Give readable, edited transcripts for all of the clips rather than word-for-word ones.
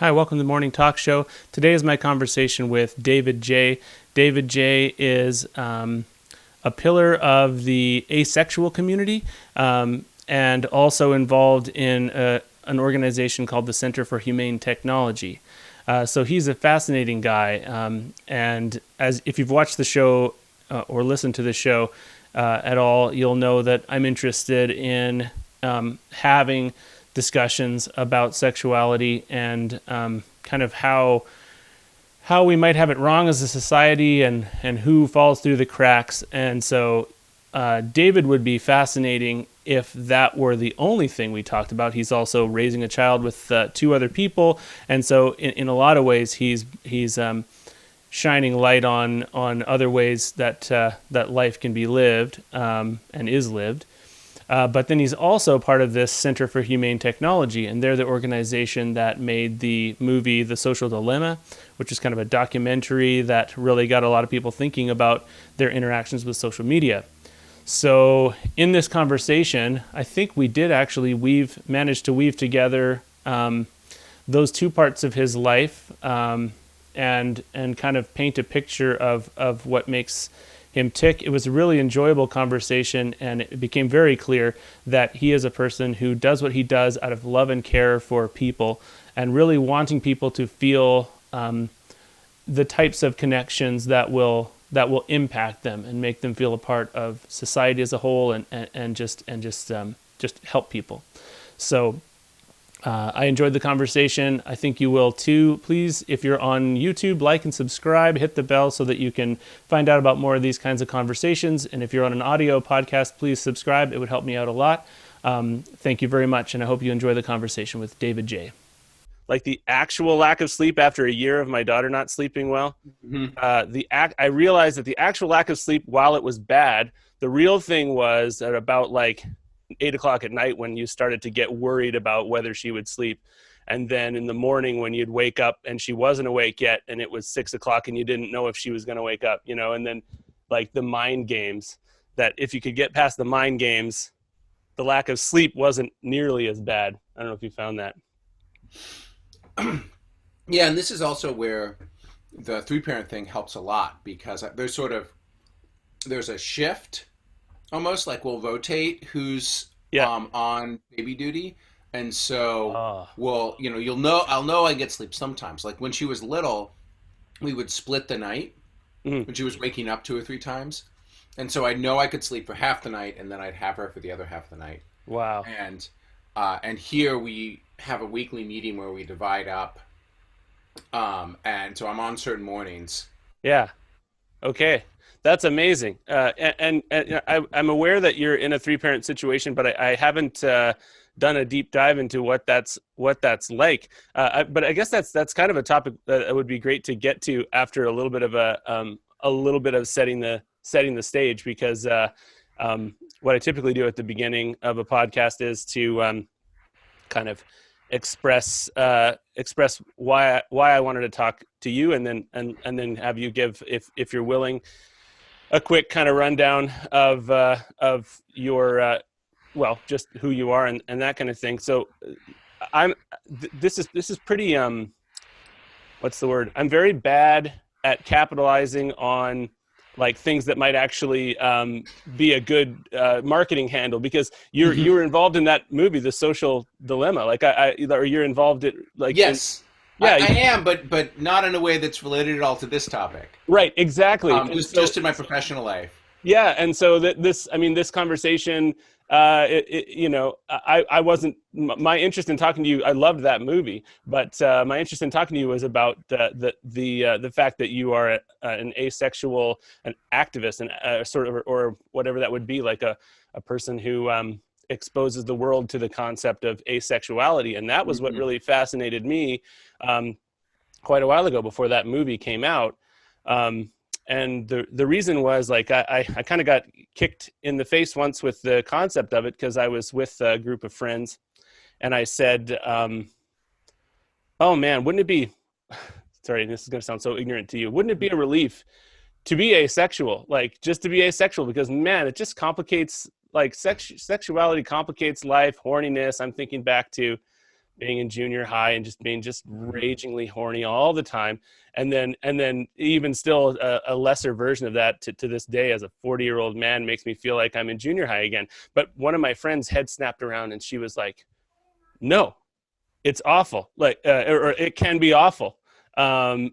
Hi, welcome to the Morning Talk Show. Today is my conversation with David J. David J. is a pillar of the asexual community and also involved in an organization called the Center for Humane Technology. So he's a fascinating guy. And as if you've watched the show or listened to the show at all, you'll know that I'm interested in having discussions about sexuality and kind of how we might have it wrong as a society and who falls through the cracks. And so David would be fascinating if that were the only thing we talked about. He's also raising a child with two other people. And so in a lot of ways, he's shining light on other ways that life can be lived and is lived. But then he's also part of this Center for Humane Technology, and they're the organization that made the movie The Social Dilemma, which is kind of a documentary that really got a lot of people thinking about their interactions with social media. So in this conversation, I think we did actually manage to weave together those two parts of his life and kind of paint a picture of what makes him tick. It was a really enjoyable conversation, and it became very clear that he is a person who does what he does out of love and care for people and really wanting people to feel the types of connections that will impact them and make them feel a part of society as a whole and just help people. So I enjoyed the conversation. I think you will too. Please, if you're on YouTube, like and subscribe, hit the bell so that you can find out about more of these kinds of conversations. And if you're on an audio podcast, please subscribe. It would help me out a lot. Thank you very much. And I hope you enjoy the conversation with David J. Like the actual lack of sleep after a year of my daughter not sleeping well, I realized that the actual lack of sleep, while it was bad, the real thing was at about like 8 o'clock at night when you started to get worried about whether she would sleep. And then in the morning when you'd wake up and she wasn't awake yet and it was 6 o'clock and you didn't know if she was going to wake up, and then like the mind games, that if you could get past the mind games, the lack of sleep wasn't nearly as bad. I don't know if you found that. Yeah, and this is also where the three-parent thing helps a lot, because there's a shift, almost like we'll rotate who's on baby duty. And so I'll know I get sleep sometimes. Like when she was little, we would split the night when she was waking up 2 or 3 times. And so I know I could sleep for half the night and then I'd have her for the other half of the night. Wow. And here we have a weekly meeting where we divide up. And so I'm on certain mornings. Yeah. Okay. That's amazing. And I'm aware that you're in a 3-parent situation, but I haven't done a deep dive into what that's like. But I guess that's kind of a topic that would be great to get to after a little bit of setting the stage, because what I typically do at the beginning of a podcast is to kind of express why I wanted to talk to you, and then have you give, if you're willing, a quick kind of rundown of your just who you are and that kind of thing. So this is pretty what's the word? I'm very bad at capitalizing on like things that might actually be a good marketing handle, because you were involved in that movie, The Social Dilemma. Like or you're involved in like yes. I am, but not in a way that's related at all to this topic. Right, exactly. Just in my professional life. Yeah, and so this conversation, I wasn't, my interest in talking to you, I loved that movie, but my interest in talking to you was about the fact that you are an asexual, an activist, and sort of, or whatever that would be, like a person who exposes the world to the concept of asexuality. And that was what really fascinated me quite a while ago, before that movie came out. And the reason was, like, I kind of got kicked in the face once with the concept of it, because I was with a group of friends and I said, oh man, wouldn't it be, sorry, this is going to sound so ignorant to you, wouldn't it be a relief to be asexual, like just to be asexual? Because man, it just complicates, like sexuality complicates life, horniness. I'm thinking back to being in junior high and just being just ragingly horny all the time. And then even still a lesser version of that to this day as a 40-year-old man makes me feel like I'm in junior high again. But one of my friends' head snapped around and she was like, no, it's awful. Like, or it can be awful. And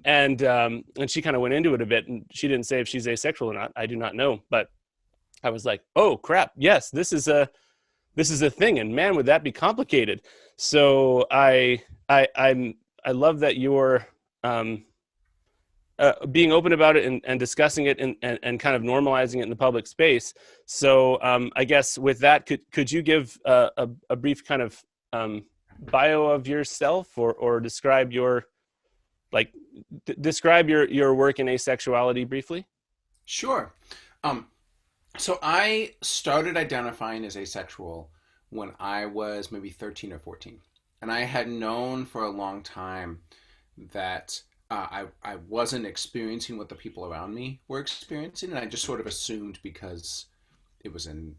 she kind of went into it a bit, and she didn't say if she's asexual or not. I do not know, but I was like, oh crap, yes, this is a thing, and man, would that be complicated. So I love that you're being open about it and discussing it and kind of normalizing it in the public space. So I guess with that, could you give a brief kind of bio of yourself, or describe your like describe your work in asexuality briefly? Sure. Um, so I started identifying as asexual when I was maybe 13 or 14. And I had known for a long time that I wasn't experiencing what the people around me were experiencing. And I just sort of assumed because it was in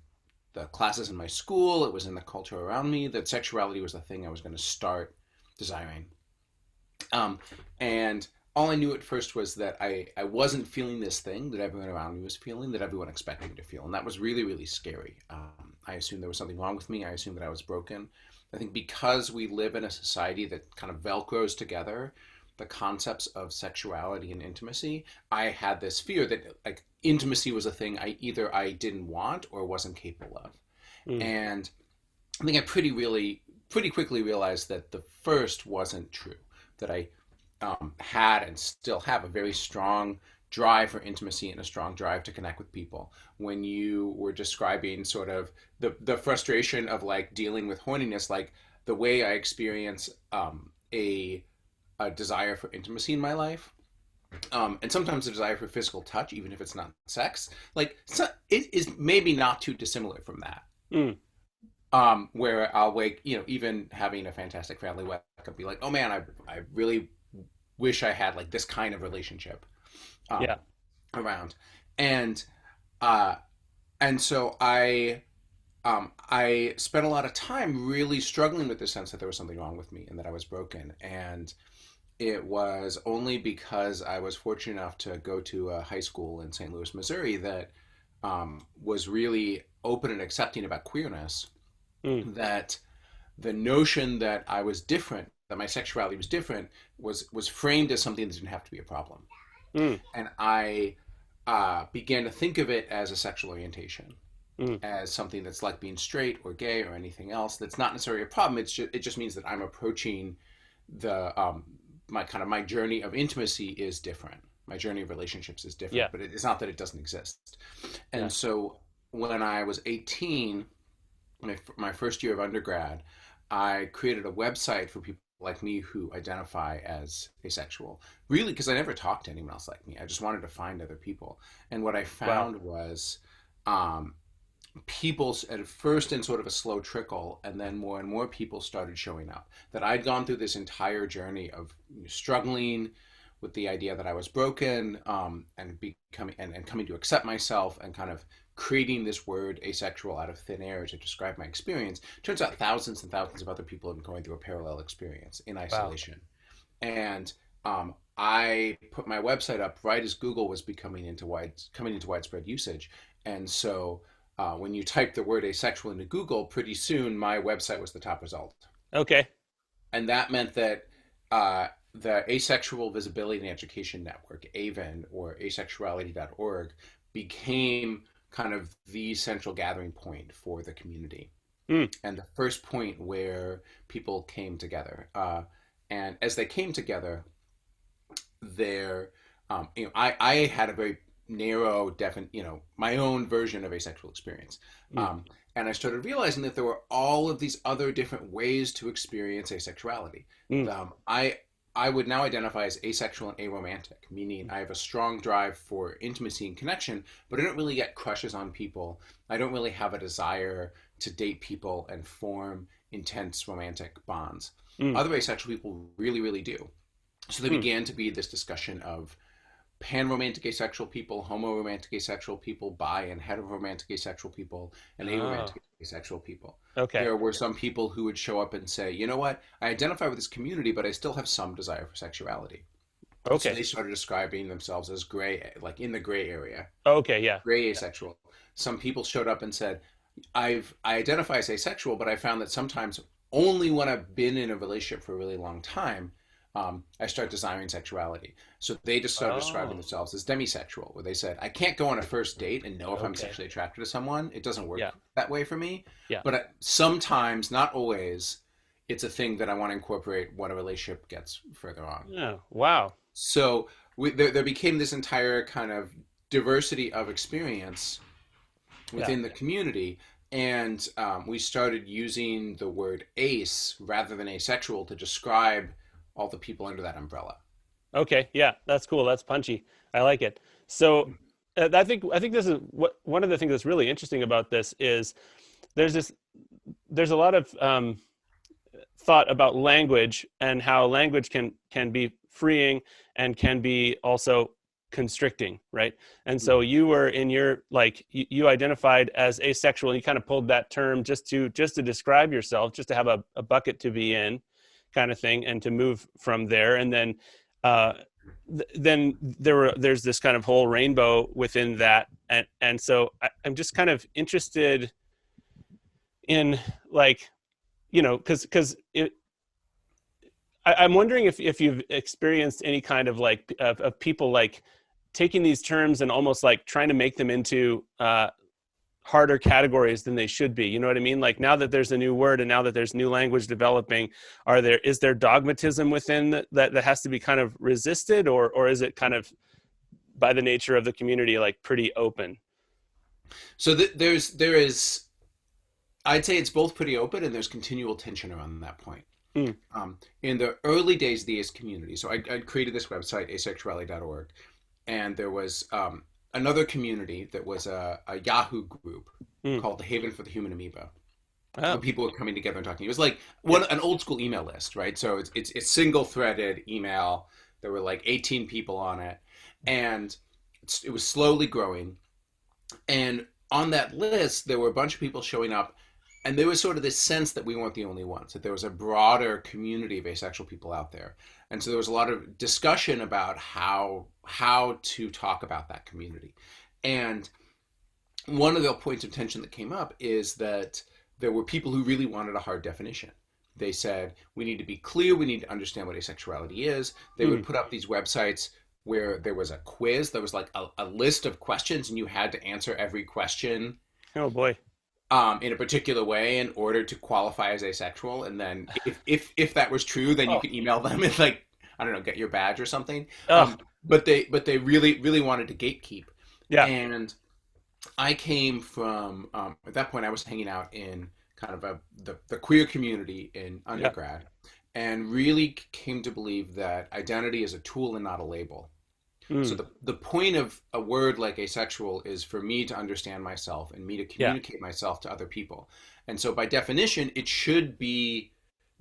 the classes in my school, it was in the culture around me, that sexuality was the thing I was going to start desiring. And all I knew at first was that I wasn't feeling this thing that everyone around me was feeling, that everyone expected me to feel. And that was really, really scary. I assumed there was something wrong with me. I assumed that I was broken. I think because we live in a society that kind of velcros together the concepts of sexuality and intimacy, I had this fear that like intimacy was a thing I didn't want or wasn't capable of. Mm. And I think I pretty quickly realized that the first wasn't true. That I had and still have a very strong drive for intimacy and a strong drive to connect with people. When you were describing sort of the frustration of like dealing with horniness, like the way I experience a desire for intimacy in my life, and sometimes a desire for physical touch, even if it's not sex, like so it is maybe not too dissimilar from that. Mm. Where I'll wake, even having a fantastic family, wake up, be like, oh man, I really wish I had like this kind of relationship Yeah. um, around, and uh, and so I spent a lot of time really struggling with the sense that there was something wrong with me and that I was broken, and it was only because I was fortunate enough to go to a high school in St. Louis, Missouri, that was really open and accepting about queerness, Mm. that the notion that I was different, that my sexuality was different, was framed as something that didn't have to be a problem. Mm. And I began to think of it as a sexual orientation, Mm. as something that's like being straight or gay or anything else. That's not necessarily a problem. It just means that I'm approaching the my journey of intimacy is different. My journey of relationships is Yeah. different, but it's not that it doesn't exist. Yeah. And so when I was 18, my first year of undergrad, I created a website for people like me who identify as asexual. Really, because I never talked to anyone else like me. I just wanted to find other people. And what I Wow. found was um, people at first in sort of a slow trickle, and then more and more people started showing up. That I'd gone through this entire journey of struggling with the idea that I was broken, and becoming and coming to accept myself, and kind of creating this word asexual out of thin air to describe my experience. Turns out thousands and thousands of other people have been going through a parallel experience in Wow. isolation. And I put my website up right as Google was coming into widespread usage, and so when you type the word asexual into Google, pretty soon my website was the top result. Okay. And that meant that the Asexual Visibility and Education Network, AVEN, or asexuality.org, became kind of the central gathering point for the community Mm. and the first point where people came together. And as they came together, there, I had a very narrow, definite, my own version of asexual experience. Mm. Um, and I started realizing that there were all of these other different ways to experience asexuality. Mm. I would now identify as asexual and aromantic, meaning I have a strong drive for intimacy and connection, but I don't really get crushes on people. I don't really have a desire to date people and form intense romantic bonds. Mm. Other asexual people really, really do. So there Mm. began to be this discussion of pan-romantic asexual people, homo-romantic asexual people, bi and heteromantic asexual people, and Oh. aromantic asexual people. Okay. There were some people who would show up and say, you know what, I identify with this community, but I still have some desire for sexuality. So Okay. they started describing themselves as gray, like in the gray area, Okay. Yeah. gray asexual. Some people showed up and said, I identify as asexual, but I found that sometimes only when I've been in a relationship for a really long time, I start desiring sexuality. So they just started describing Oh. themselves as demisexual, where they said, I can't go on a first date and know if I'm Okay. sexually attracted to someone. It doesn't work Yeah. that way for me. Yeah. But sometimes, not always, it's a thing that I want to incorporate when a relationship gets further on. Yeah. Wow. So there became this entire kind of diversity of experience Yeah. within the community. And we started using the word ace rather than asexual to describe all the people under that umbrella. Okay. Yeah. That's cool. That's punchy. I like it. So I think this is what one of the things that's really interesting about this is there's this there's a lot of thought about language and how language can be freeing and can be also constricting, right? And so you were in your like you identified as asexual and you kind of pulled that term just to describe yourself, just to have a bucket to be in kind of thing and to move from there. And then uh then there's this kind of whole rainbow within that. And so I'm just kind of interested in like, because I'm wondering if you've experienced any kind of like of people like taking these terms and almost like trying to make them into harder categories than they should be. You know what I mean? Like now that there's a new word and now that there's new language developing, is there dogmatism within that has to be kind of resisted, or is it kind of by the nature of the community like pretty open? So there is, I'd say it's both pretty open and there's continual tension around that point. Mm, In the early days of the ace community, so I created this website, asexuality.org, and there was another community that was a Yahoo group mm. called the Haven for the Human Amoeba, where Oh, people were coming together and talking. It was like yeah. an old school email list, right? So it's single threaded email. There were like 18 people on it, and it was slowly growing. And on that list, there were a bunch of people showing up, and there was sort of this sense that we weren't the only ones, that there was a broader community of asexual people out there. And so there was a lot of discussion about how to talk about that community. And one of the points of tension that came up is that there were people who really wanted a hard definition. They said, we need to be clear, we need to understand what asexuality is. They would Mm. put up these websites where there was a quiz, there was like a list of questions, and you had to answer every question Oh boy. in a particular way in order to qualify as asexual. And then if that was true, then you Oh. could email them and like, I don't know, get your badge or something. Oh. But they really wanted to gatekeep. Yeah. And I came from at that point I was hanging out in kind of the queer community in Yeah. undergrad, and really came to believe that identity is a tool and not a label. So Mm. the point of a word like asexual is for me to understand myself and me to Yeah. communicate myself to other people. And so by definition, it should be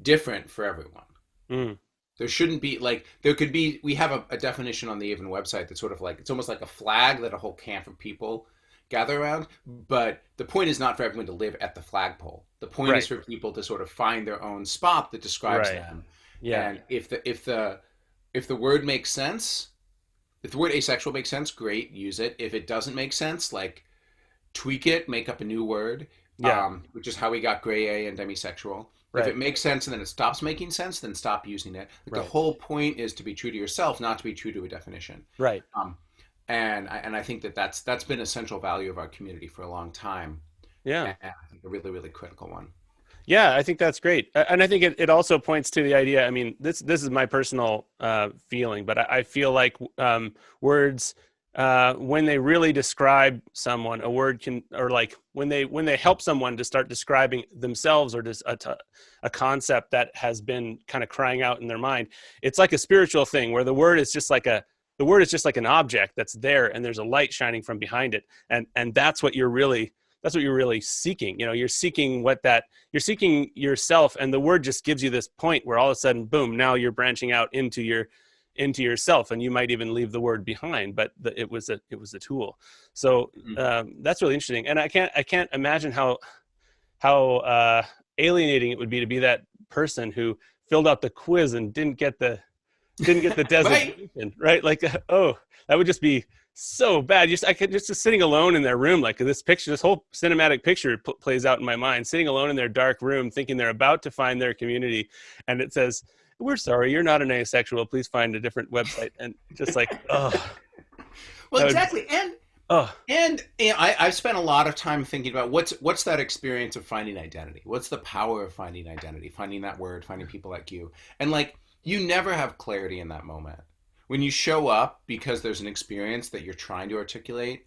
different for everyone. Mm. There shouldn't be like there could be we have a definition on the Avon website that's sort of like it's almost like a flag that a whole camp of people gather around. But the point is not for everyone to live at the flagpole. The point is Right. for people to sort of find their own spot that describes Right. them. Yeah. And if the word makes sense, if the word asexual makes sense, great, use it. If it doesn't make sense, like tweak it, make up a new word, Yeah. which is how we got gray A and demisexual. If Right. it makes sense and then it stops making sense, then stop using it. Like the Right. whole point is to be true to yourself, not to be true to a definition. Right. Um, and I think that's been a central value of our community for a long time, Yeah. and I think a really critical one. Yeah, I think that's great, and I think it also points to the idea. I mean, this is my personal feeling, but I feel like words, when they really describe someone, a word can, or like when they help someone to start describing themselves or just a concept that has been kind of crying out in their mind. It's like a spiritual thing where the word is just like an object that's there, and there's a light shining from behind it, and that's what you're really seeking. You're seeking yourself, and the word just gives you this point where all of a sudden, boom, now you're branching out into yourself, and you might even leave the word behind, but it was a tool. So Mhm. that's really interesting, and I can't imagine how alienating it would be to be that person who filled out the quiz and didn't get the Right. designation, right? Like, oh, that would just be so bad. I could just sitting alone in their room, like this picture, this whole cinematic picture plays out in my mind, sitting alone in their dark room, thinking they're about to find their community. And it says, we're sorry, you're not an asexual. Please find a different website. And just like, oh, Well, that would, exactly. oh, And I've spent a lot of time thinking about what's that experience of finding identity? What's the power of finding identity? Finding that word, finding people like you. And like you never have clarity in that moment. When you show up because there's an experience that you're trying to articulate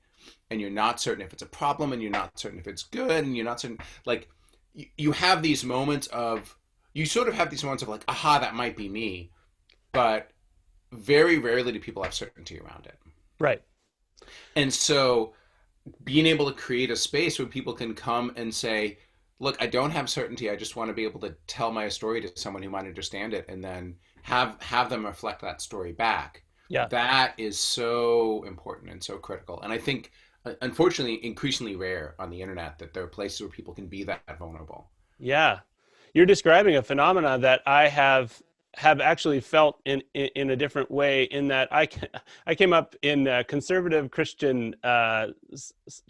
and you're not certain if it's a problem and you're not certain if it's good and you're not certain like you have these moments of you sort of have these moments of like, aha, that might be me. But very rarely do people have certainty around it. right. And so being able to create a space where people can come and say, look, I don't have certainty. I just want to be able to tell my story to someone who might understand it and then have them reflect that story back. Yeah. That is so important and so critical. And I think, unfortunately, increasingly rare on the internet that there are places where people can be that vulnerable. Yeah, you're describing a phenomena that I have actually felt in a different way. In that I came up in a conservative Christian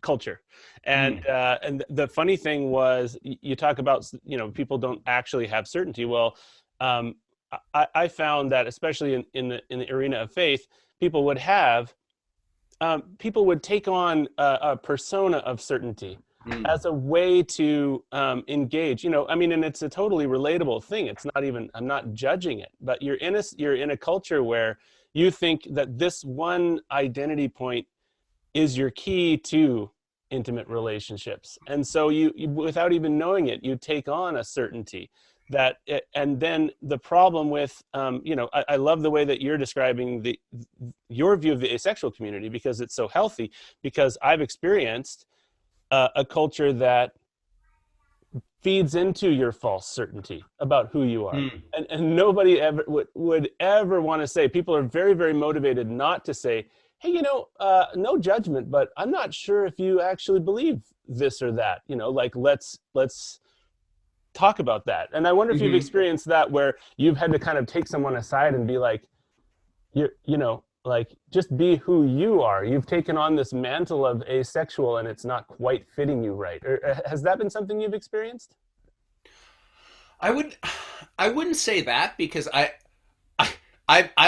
culture, Mm. and the funny thing was you talk about people don't actually have certainty. Well, um, I found that especially in the arena of faith, people would have people would take on a persona of certainty Mm. as a way to engage. I mean, and it's a totally relatable thing. It's not even, I'm not judging it, but you're in a culture where you think that this one identity point is your key to intimate relationships. And so you without even knowing it, you take on a certainty and then the problem with I love the way that you're describing your view of the asexual community, because it's so healthy, because I've experienced a culture that feeds into your false certainty about who you are. Mm. And nobody ever would ever want to say, people are very, very motivated not to say, hey, no judgment, but I'm not sure if you actually believe this or that, like let's talk about that. And I wonder if you've Hmm. experienced that, where you've had to kind of take someone aside and be like, like just be who you are. You've taken on this mantle of asexual and it's not quite fitting you right. Or has that been something you've experienced? I would, I wouldn't say that because I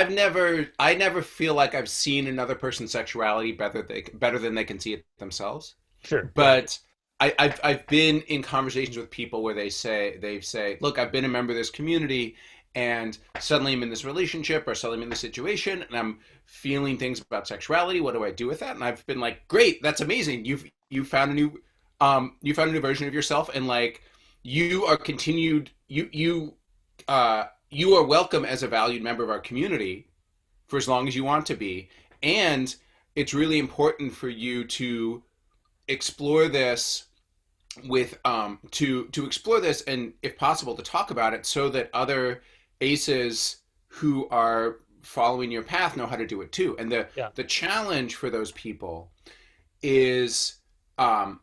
never feel like I've seen another person's sexuality better than they can see it themselves. Sure. Yeah. But I've been in conversations with people where they say, look, I've been a member of this community, and suddenly I'm in this relationship, or suddenly I'm in this situation, and I'm feeling things about sexuality. What do I do with that? And I've been like, great, that's amazing. You found a new version of yourself, and like you are continued. You are welcome as a valued member of our community for as long as you want to be, and it's really important for you to explore this to explore this, and if possible to talk about it so that other aces who are following your path know how to do it too. And the Yeah. the challenge for those people is um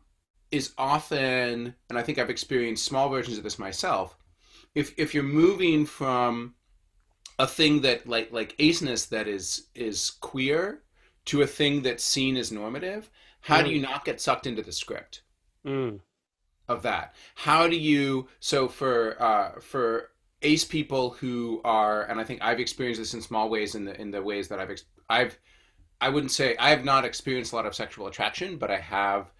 is often, and I think I've experienced small versions of this myself, if you're moving from a thing that like aceness that is queer to a thing that's seen as normative, how do Mm, you not get sucked into the script mm, of that? How do you, so for ace people who are, and I think I've experienced this in small ways, in the ways that I've I wouldn't say I have not experienced a lot of sexual attraction, but I have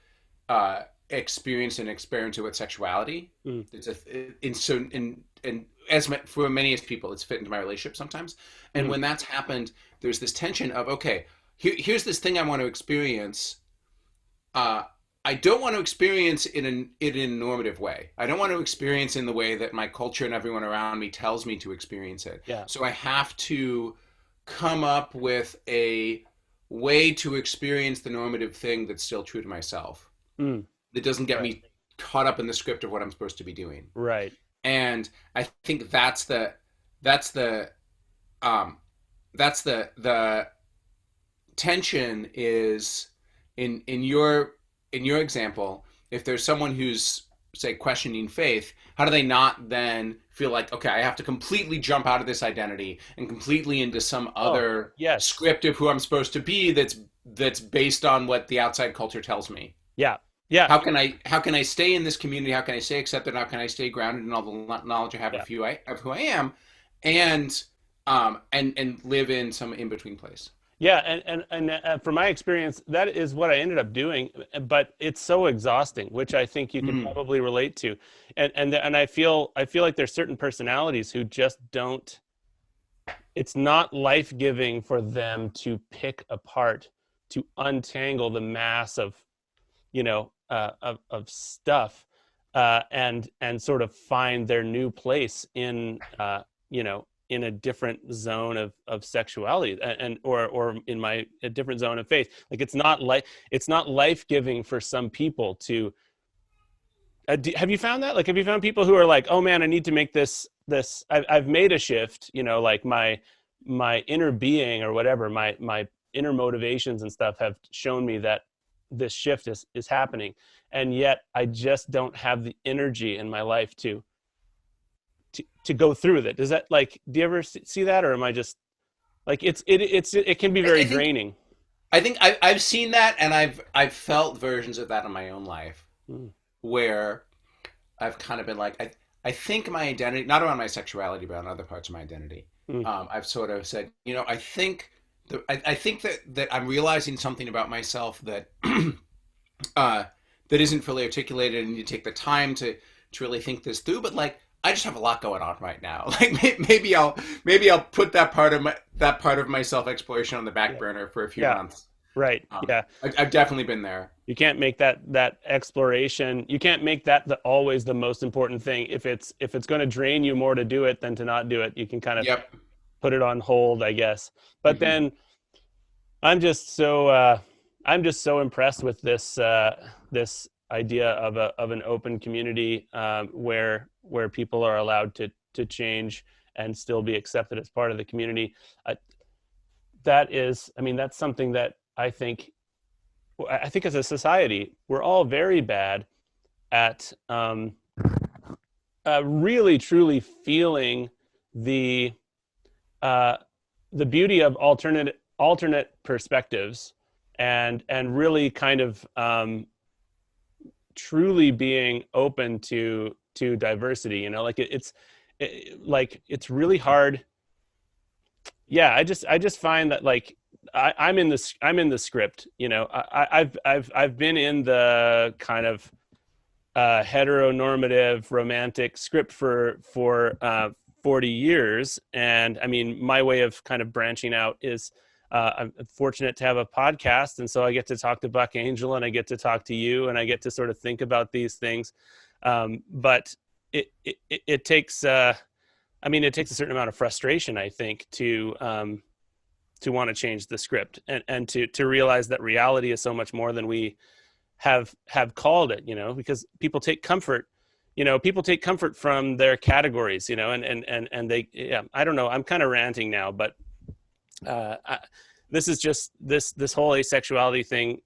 experienced and experience with sexuality. mm, It's a in so in as for many as people, it's fit into my relationship sometimes. And mm. when that's happened, there's this tension of, okay, here's this thing I want to experience. uh, I don't want to experience it in a normative way. I don't want to experience in the way that my culture and everyone around me tells me to experience it. Yeah. So I have to come up with a way to experience the normative thing that's still true to myself, Mm, that doesn't get right. me caught up in the script of what I'm supposed to be doing. Right. And I think that's the um, the tension is in your example. If there's someone who's say, questioning faith, how do they not then feel like, okay, I have to completely jump out of this identity and completely into some Oh, other yes. script of who I'm supposed to be that's based on what the outside culture tells me? Yeah. Yeah. How can I stay in this community? How can I stay accepted? How can I stay grounded in all the knowledge I have Yeah. of who I am, and and live in some in between place? Yeah, and from my experience, that is what I ended up doing. But it's so exhausting, which I think you can Mm. probably relate to. And I feel like there's certain personalities who just don't. It's not life giving for them to pick apart, to untangle the mass of of stuff, and sort of find their new place in in a different zone of sexuality, and or in my a different zone of faith. Like it's not life giving for some people to. Have you found that? Like, have you found people who are like, oh man, I need to make this. I've made a shift. Like my inner being or whatever, my inner motivations and stuff have shown me that this shift is happening, and yet I just don't have the energy in my life to go through with it. Does that, like, do you ever see that, or am I just like it can be I, very I think draining? I've seen that, and I've felt versions of that in my own life Mm, where I've kind of been like, I think my identity, not around my sexuality, but on other parts of my identity. mm, I've sort of said, I think I think that I'm realizing something about myself that uh, that isn't fully articulated, and you take the time to really think this through. But like, I just have a lot going on right now. Like maybe I'll put that part of my self exploration on the back yeah, burner for a few yeah, months. right, yeah. I've definitely been there. You can't make that exploration. You can't make that always the most important thing. If it's going to drain you more to do it than to not do it, you can kind of Yep. put it on hold, I guess. But Hmm. then I'm just so impressed with this idea of an open community, where people are allowed to change and still be accepted as part of the community. Uh, I mean, that's something that I think as a society we're all very bad at, really truly feeling the uh, the beauty of alternate perspectives, and really kind of, truly being open to diversity. Like like it's really hard. Yeah, I just find that, like, I'm in the script. I've been in the kind of heteronormative romantic script for 40 years. And I mean, my way of kind of branching out is, I'm fortunate to have a podcast. And so I get to talk to Buck Angel, and I get to talk to you, and I get to sort of think about these things. But it takes, I mean, it takes a certain amount of frustration, I think, to want to change the script, and to realize that reality is so much more than we have called it, because people take comfort from their categories, and they, yeah, I don't know, I'm kind of ranting now, but this is just this whole asexuality thing,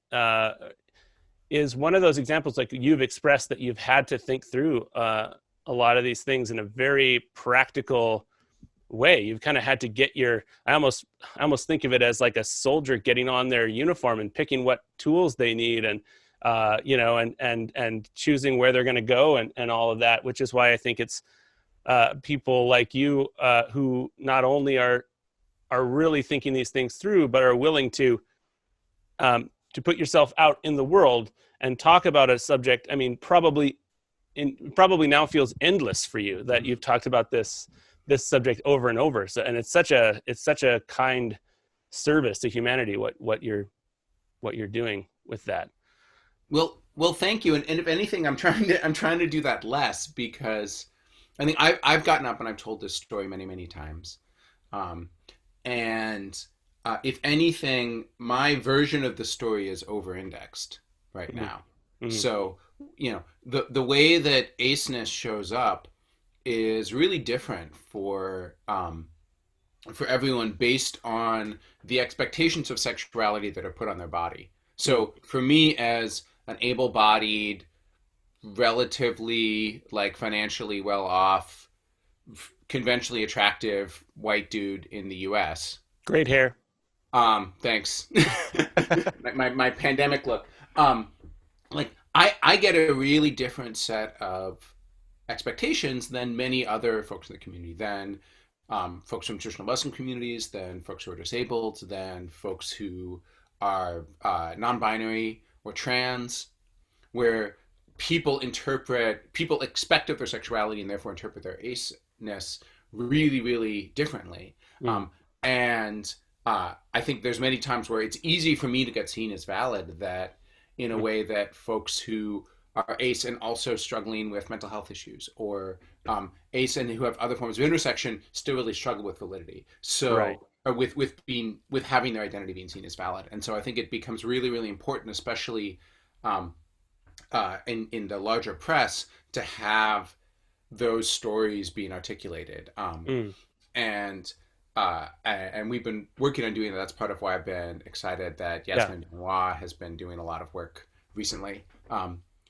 is one of those examples, like you've expressed, that you've had to think through a lot of these things in a very practical way. You've kind of had to get I almost think of it as like a soldier getting on their uniform and picking what tools they need, and and choosing where they're going to go, and all of that, which is why I think it's people like you, who not only are really thinking these things through, but are willing to put yourself out in the world and talk about a subject. I mean, probably now feels endless for you, that you've talked about this subject over and over. So, and it's such a kind service to humanity, what you're doing with that. Well, thank you. And if anything, I'm trying to do that less, because I think I've gotten up and I've told this story many, many times. Um, and if anything, my version of the story is over-indexed right Mm-hmm. now. Mm-hmm. So, the way that aceness shows up is really different for everyone, based on the expectations of sexuality that are put on their body. So for me, as an able-bodied, relatively like financially well off, conventionally attractive white dude in the US. Great hair. Thanks. My pandemic look. Um, like I get a really different set of expectations than many other folks in the community, than folks from traditional Muslim communities, than folks who are disabled, than folks who are non-binary or trans, where people expect of their sexuality and therefore interpret their aceness really, really differently. Mm, And I think there's many times where it's easy for me to get seen as valid, that in a mm, way that folks who are ace and also struggling with mental health issues, or ace and who have other forms of intersection, still really struggle with validity. right. So, or with having their identity being seen as valid. And so I think it becomes really, really important, especially um, in the larger press, to have those stories being articulated. Mm, And we've been working on doing that. That's part of why I've been excited that yeah. Yasmin Benoit has been doing a lot of work recently.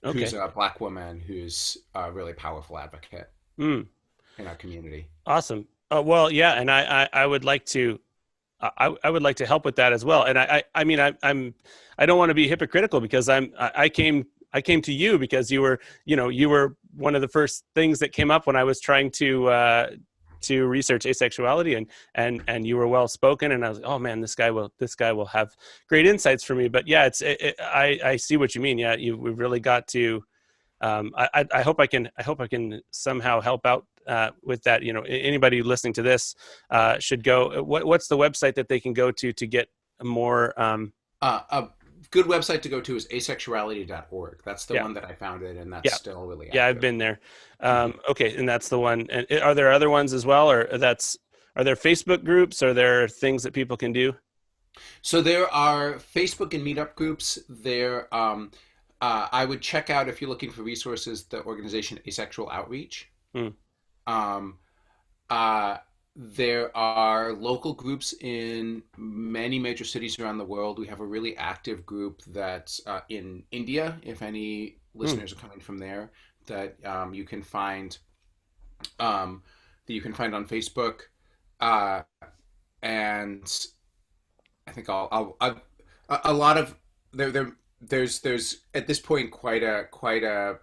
Who's Okay. a black woman who's a really powerful advocate Mm, in our community. awesome. Well, yeah, and I would like to I would like to help with that as well. And I mean I don't want to be hypocritical, because I came to you because you were, you were one of the first things that came up when I was trying to research asexuality, and you were well spoken, and I was like, oh man, this guy will have great insights for me. But yeah, I see what you mean. Yeah, we've really got to. I hope I can somehow help out with that. Anybody listening to this should go. What's the website that they can go to get more? A good website to go to is asexuality.org. That's the Yeah, one that I founded, and that's yeah, still really yeah. I've active. been there. Mhm. Okay, and that's the one. And are there other ones as well, or are there Facebook groups? Are there things that people can do? So there are Facebook and Meetup groups. I would check out, if you're looking for resources, the organization Asexual Outreach. Hmm. Um, uh, there are local groups in many major cities around the world. We have a really active group that's in India. If any Hmm. listeners are coming from there, that um, you can find on Facebook, uh, and I think a lot of there's at this point quite a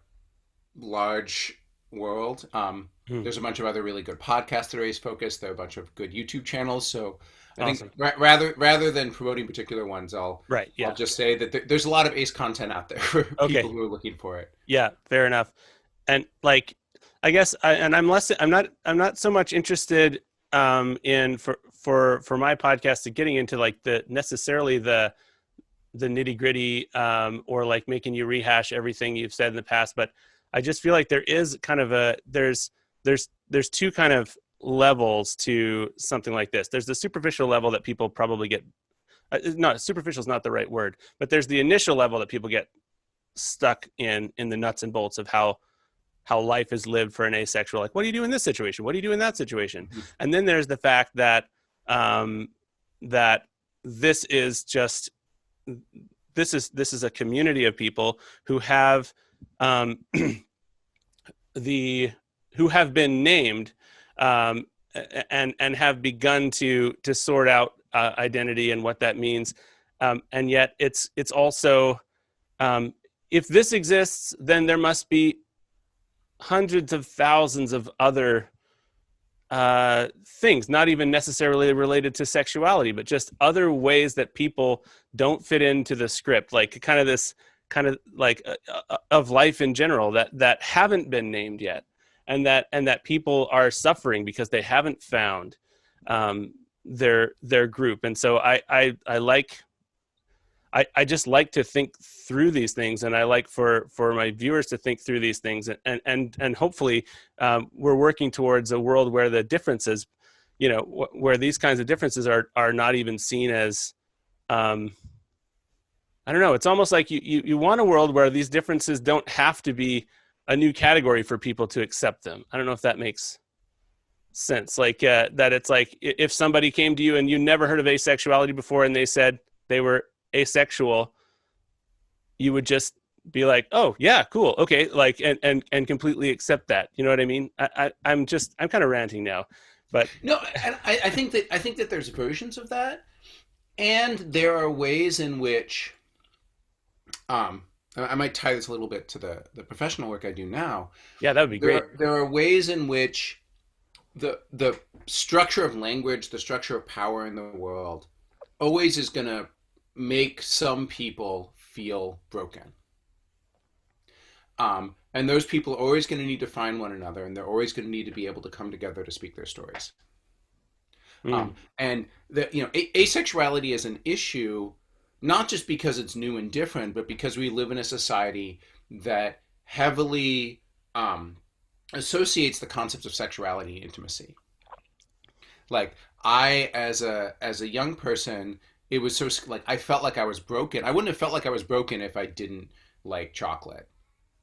large world. Hmm. There's a bunch of other really good podcasts that are ace focused. There are a bunch of good YouTube channels. So I think Awesome. rather than promoting particular ones, Right. I'll Yeah. just say that there's a lot of ace content out there for people Okay. who are looking for it. Yeah. Fair enough. And like, I guess I'm not so much interested in for my podcast to getting into like the necessarily the nitty gritty, or like making you rehash everything you've said in the past. But I just feel like there is kind of there's two kind of levels to something like this. There's the superficial level that people probably get, not superficial is not the right word, but there's the initial level that people get stuck in the nuts and bolts of how life is lived for an asexual. Like, what do you do in this situation? What do you do in that situation? And then there's the fact that um, that this is just this is a community of people who have um, the who have been named, um, and have begun to sort out identity and what that means. And yet it's also, um, if this exists, then there must be hundreds of thousands of other things, not even necessarily related to sexuality, but just other ways that people don't fit into the script, like kind of this kind of like of life in general that haven't been named yet, and that people are suffering because they haven't found their group. And so I like I just like to think through these things, and I like for my viewers to think through these things, and hopefully we're working towards a world where the differences, where these kinds of differences are not even seen as, um, I don't know. It's almost like you want a world where these differences don't have to be a new category for people to accept them. I don't know if that makes sense. Like that it's like if somebody came to you and you never heard of asexuality before, and they said they were asexual, you would just be like, oh yeah, cool, okay, like, and completely accept that. You know what I mean? I'm kind of ranting now, but No, and I think that there's versions of that, and there are ways in which um, I might tie this a little bit to the professional work I do now. yeah, that would be great. There are ways in which the structure of language, the structure of power in the world, always is going to make some people feel broken. And those people are always going to need to find one another, and they're always going to need to be able to come together to speak their stories. Mm. And asexuality is an issue, not just because it's new and different, but because we live in a society that heavily associates the concepts of sexuality and intimacy. Like I, as a young person, it was so like I felt like I was broken. I wouldn't have felt like I was broken if I didn't like chocolate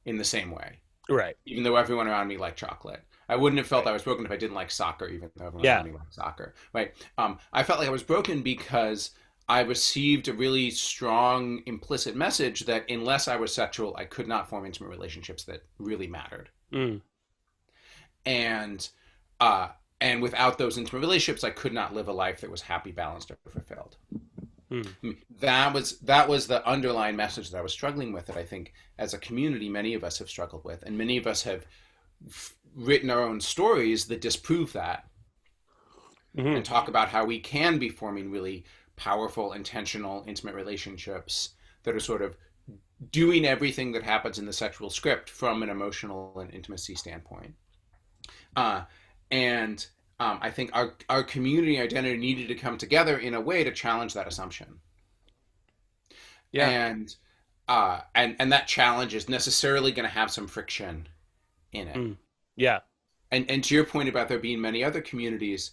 in the same way, Right. even though everyone around me liked chocolate. I wouldn't have felt Right. I was broken if I didn't like soccer, even though everyone Yeah. around me liked soccer. Right? I felt like I was broken because I received a really strong implicit message that unless I was sexual, I could not form intimate relationships that really mattered. Mm. And uh, and without those intimate relationships, I could not live a life that was happy, balanced, or fulfilled. Mm. That was the underlying message that I was struggling with. That I think, as a community, many of us have struggled with, and many of us have written our own stories that disprove that, Mm-hmm. and talk about how we can be forming really powerful, intentional, intimate relationships that are sort of doing everything that happens in the sexual script from an emotional and intimacy standpoint. Uh, and I think our community identity needed to come together in a way to challenge that assumption. Yeah. And and that challenge is necessarily going to have some friction in it. Mm. Yeah. And to your point about there being many other communities,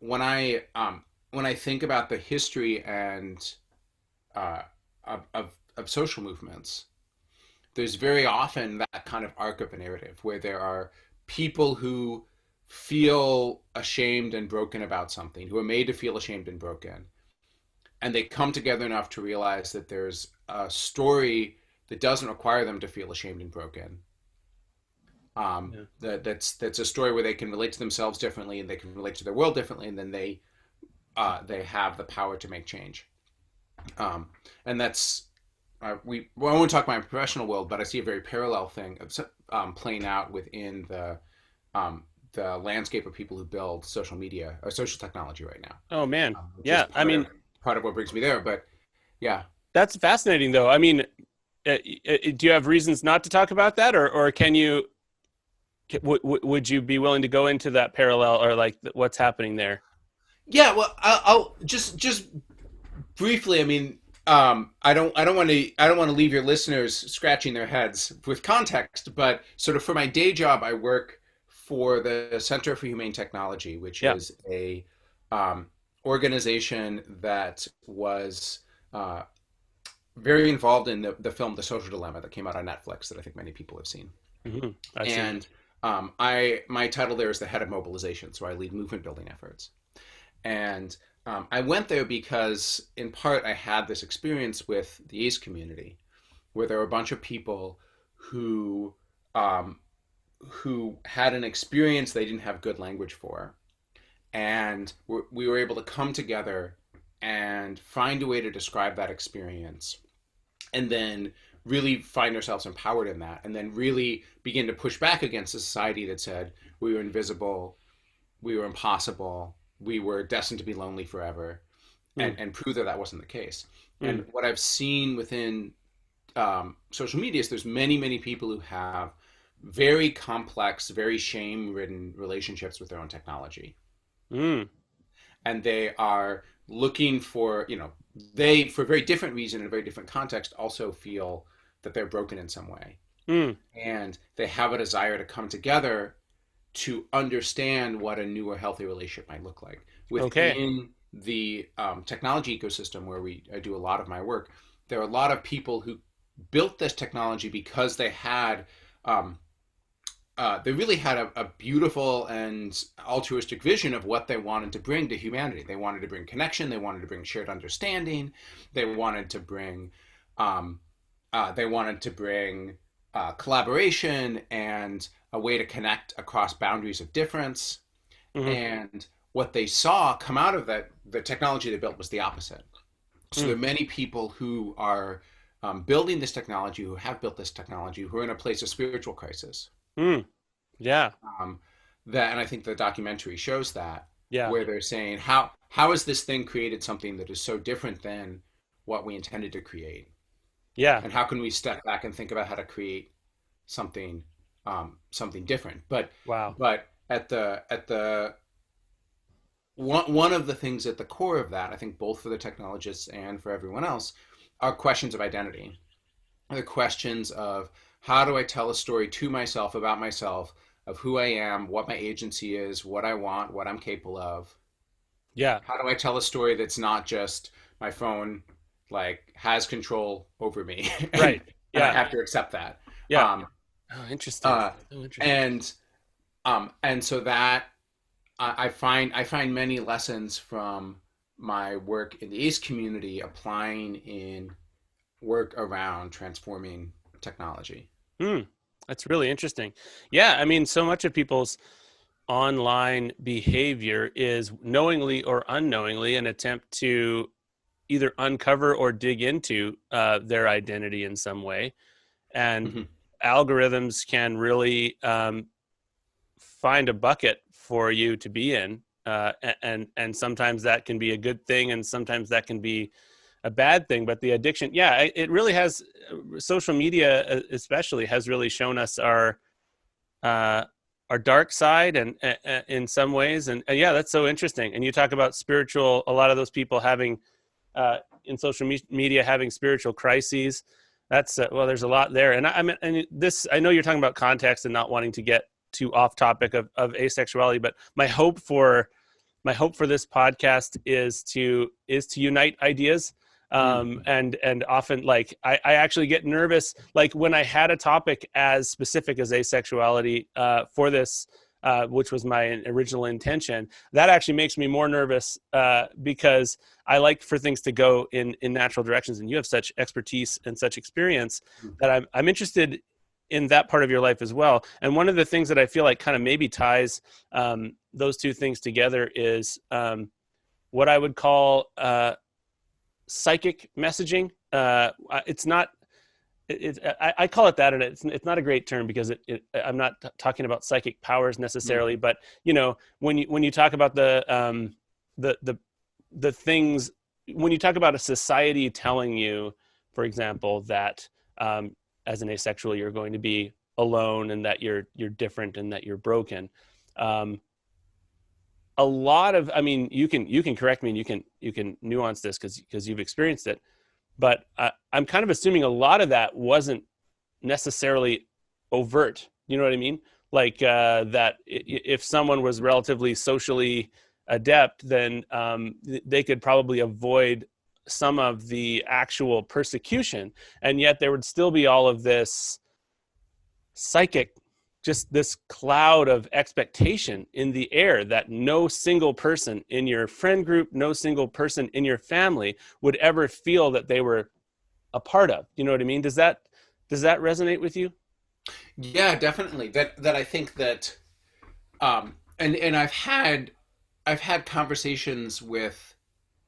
when I think about the history and uh, of social movements, there's very often that kind of arc of a narrative where there are people who feel ashamed and broken about something, who are made to feel ashamed and broken, and they come together enough to realize that there's a story that doesn't require them to feel ashamed and broken. Yeah. That's a story where they can relate to themselves differently and they can relate to their world differently, and then they have the power to make change. And that's I won't talk about my professional world, but I see a very parallel thing playing out within the landscape of people who build social media or social technology right now, Oh man. which is Yeah. I mean, part of what brings me there. But yeah, that's fascinating, though. I mean, do you have reasons not to talk about that, or can you? Would you be willing to go into that parallel, or like what's happening there? yeah. Well, I'll just briefly. I mean, I don't want to leave your listeners scratching their heads with context, but sort of for my day job, I work for the Center for Humane Technology, which Yeah. is a um, organization that was very involved in the film The Social Dilemma that came out on Netflix that I think many people have seen. Mm-hmm. I've seen it. And my title there is the Head of Mobilization, so I lead movement building efforts. And I went there because, in part, I had this experience with the ACE community, where there were a bunch of people who um, who had an experience they didn't have good language for, and we were able to come together and find a way to describe that experience, and then really find ourselves empowered in that, and then really begin to push back against a society that said we were invisible, we were impossible, we were destined to be lonely forever, Mm. and prove that that wasn't the case. Mm. And what I've seen within social media is there's many people who have very complex, very shame-ridden relationships with their own technology, Mm. and they are looking for, they, for a very different reason in a very different context, also feel that they're broken in some way, Mm. and they have a desire to come together to understand what a new or healthy relationship might look like Okay. within the technology ecosystem where I do a lot of my work. There are a lot of people who built this technology because um, they really had a beautiful and altruistic vision of what they wanted to bring to humanity. They wanted to bring connection. They wanted to bring shared understanding. They wanted to bring um, they wanted to bring collaboration and a way to connect across boundaries of difference. Hmm. And what they saw come out of that, the technology they built was the opposite. So there Mm. are many people who are building this technology, who have built this technology, who are in a place of spiritual crisis. Mm. Yeah. Um, that, and I think the documentary shows that, Yeah. where they're saying, how has this thing created something that is so different than what we intended to create, Yeah. and how can we step back and think about how to create something something different? But Wow. at the one of the things at the core of that, I think, both for the technologists and for everyone else, are questions of identity. The questions of, how do I tell a story to myself about myself, of who I am, what my agency is, what I want, what I'm capable of. Yeah. How do I tell a story that's not just my phone like has control over me Right. and I Yeah. have to accept that. Yeah. Um, Oh, interesting. uh, So interesting. and and so that I find many lessons from my work in the ACE community applying in work around transforming technology. Hmm. That's really interesting. Yeah. I mean, so much of people's online behavior is knowingly or unknowingly an attempt to either uncover or dig into their identity in some way. And Mhm. algorithms can really find a bucket for you to be in. And sometimes that can be a good thing, and sometimes that can be a bad thing. But the addiction, yeah, it really has. Social media, especially, has really shown us uh, our dark side, and in some ways, and yeah, that's so interesting. And you talk about spiritual. A lot of those people having in social media having spiritual crises. That's well, there's a lot there, and I mean, and this. I know you're talking about context and not wanting to get too off topic of asexuality, but my hope for this podcast is to unite ideas. Mm. And often, like, I actually get nervous, like when I had a topic as specific as asexuality for this, which was my original intention. That actually makes me more nervous because I like for things to go in natural directions, and you have such expertise and such experience that I'm interested in that part of your life as well. And one of the things that I feel like kind of maybe ties those two things together is what I would call psychic messaging. It's not. I call it that, and it's not a great term because I'm not talking about psychic powers Mm. necessarily, but when you talk about the the the things, when you talk about a society telling you, for example, that as an asexual you're going to be alone and that you're different and that you're broken. Um, a lot of, I mean, you can correct me and you can nuance this because you've experienced it, but I'm kind of assuming a lot of that wasn't necessarily overt. You know what I mean? Like that if someone was relatively socially adept, then they could probably avoid some of the actual persecution, and yet there would still be all of this psychic, just this cloud of expectation in the air that no single person in your friend group, no single person in your family would ever feel that they were a part of. You know what I mean? Does that resonate with you? Yeah, definitely. That I think that and I've had conversations with,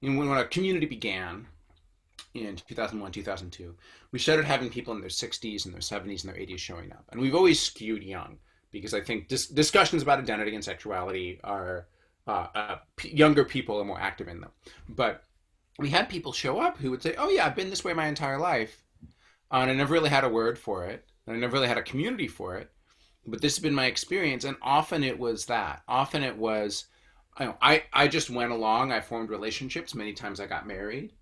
when our community began in 2001, 2002, we started having people in their 60s and their 70s and their 80s showing up. And we've always skewed young because I think discussions about identity and sexuality are younger people are more active in them. But we had people show up who would say, "Oh yeah, I've been this way my entire life, and I never really had a word for it, and I never really had a community for it. But this has been my experience." And often it was that. Often it was, I just went along. I formed relationships. Many times I got married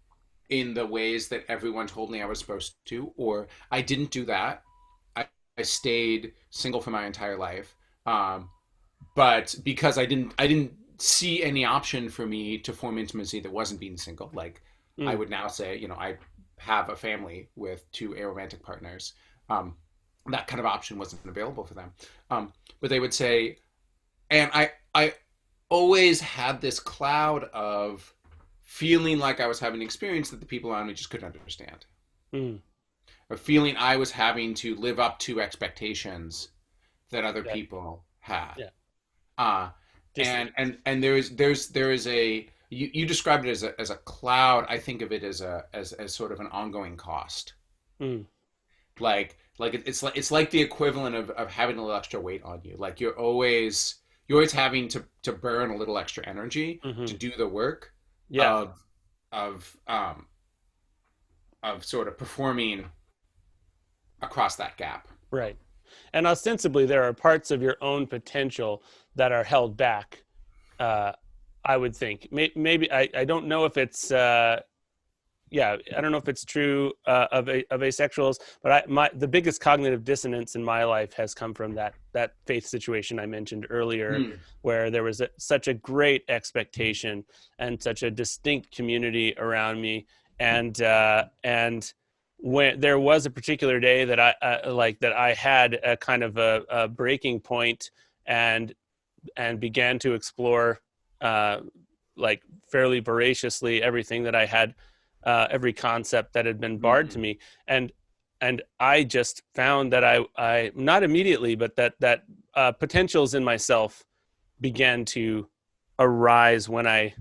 in the ways that everyone told me I was supposed to, or I didn't do that. I stayed single for my entire life, but because I didn't see any option for me to form intimacy that wasn't being single. Like, I Mm, would now say, I have a family with two aromantic partners. Um, that kind of option wasn't available for them. But they would say, and I always had this cloud of feeling like I was having an experience that the people around me just couldn't understand. mm, a feeling I was having to live up to expectations that other Yeah. people had. Yeah. Uh, Dissonance. and there is a you described it as a cloud. I think of it as sort of an ongoing cost. Mm. It's like the equivalent of having a little extra weight on you. Like you're always having to burn a little extra energy to Hmm. do the work Yeah. of of um of sort of performing across that gap. Right. And ostensibly, there are parts of your own potential that are held back. Uh, I would think. Maybe I don't know if it's yeah, I don't know if it's true of asexuals, but the biggest cognitive dissonance in my life has come from that faith situation I mentioned earlier, Mm, where there was such a great expectation and such a distinct community around me, and when there was a particular day that I had a kind of a breaking point and began to explore uh, like fairly voraciously everything that I had, every concept that had been barred to mm, me, and I just found that I not immediately, but that potentials in myself began to arise when I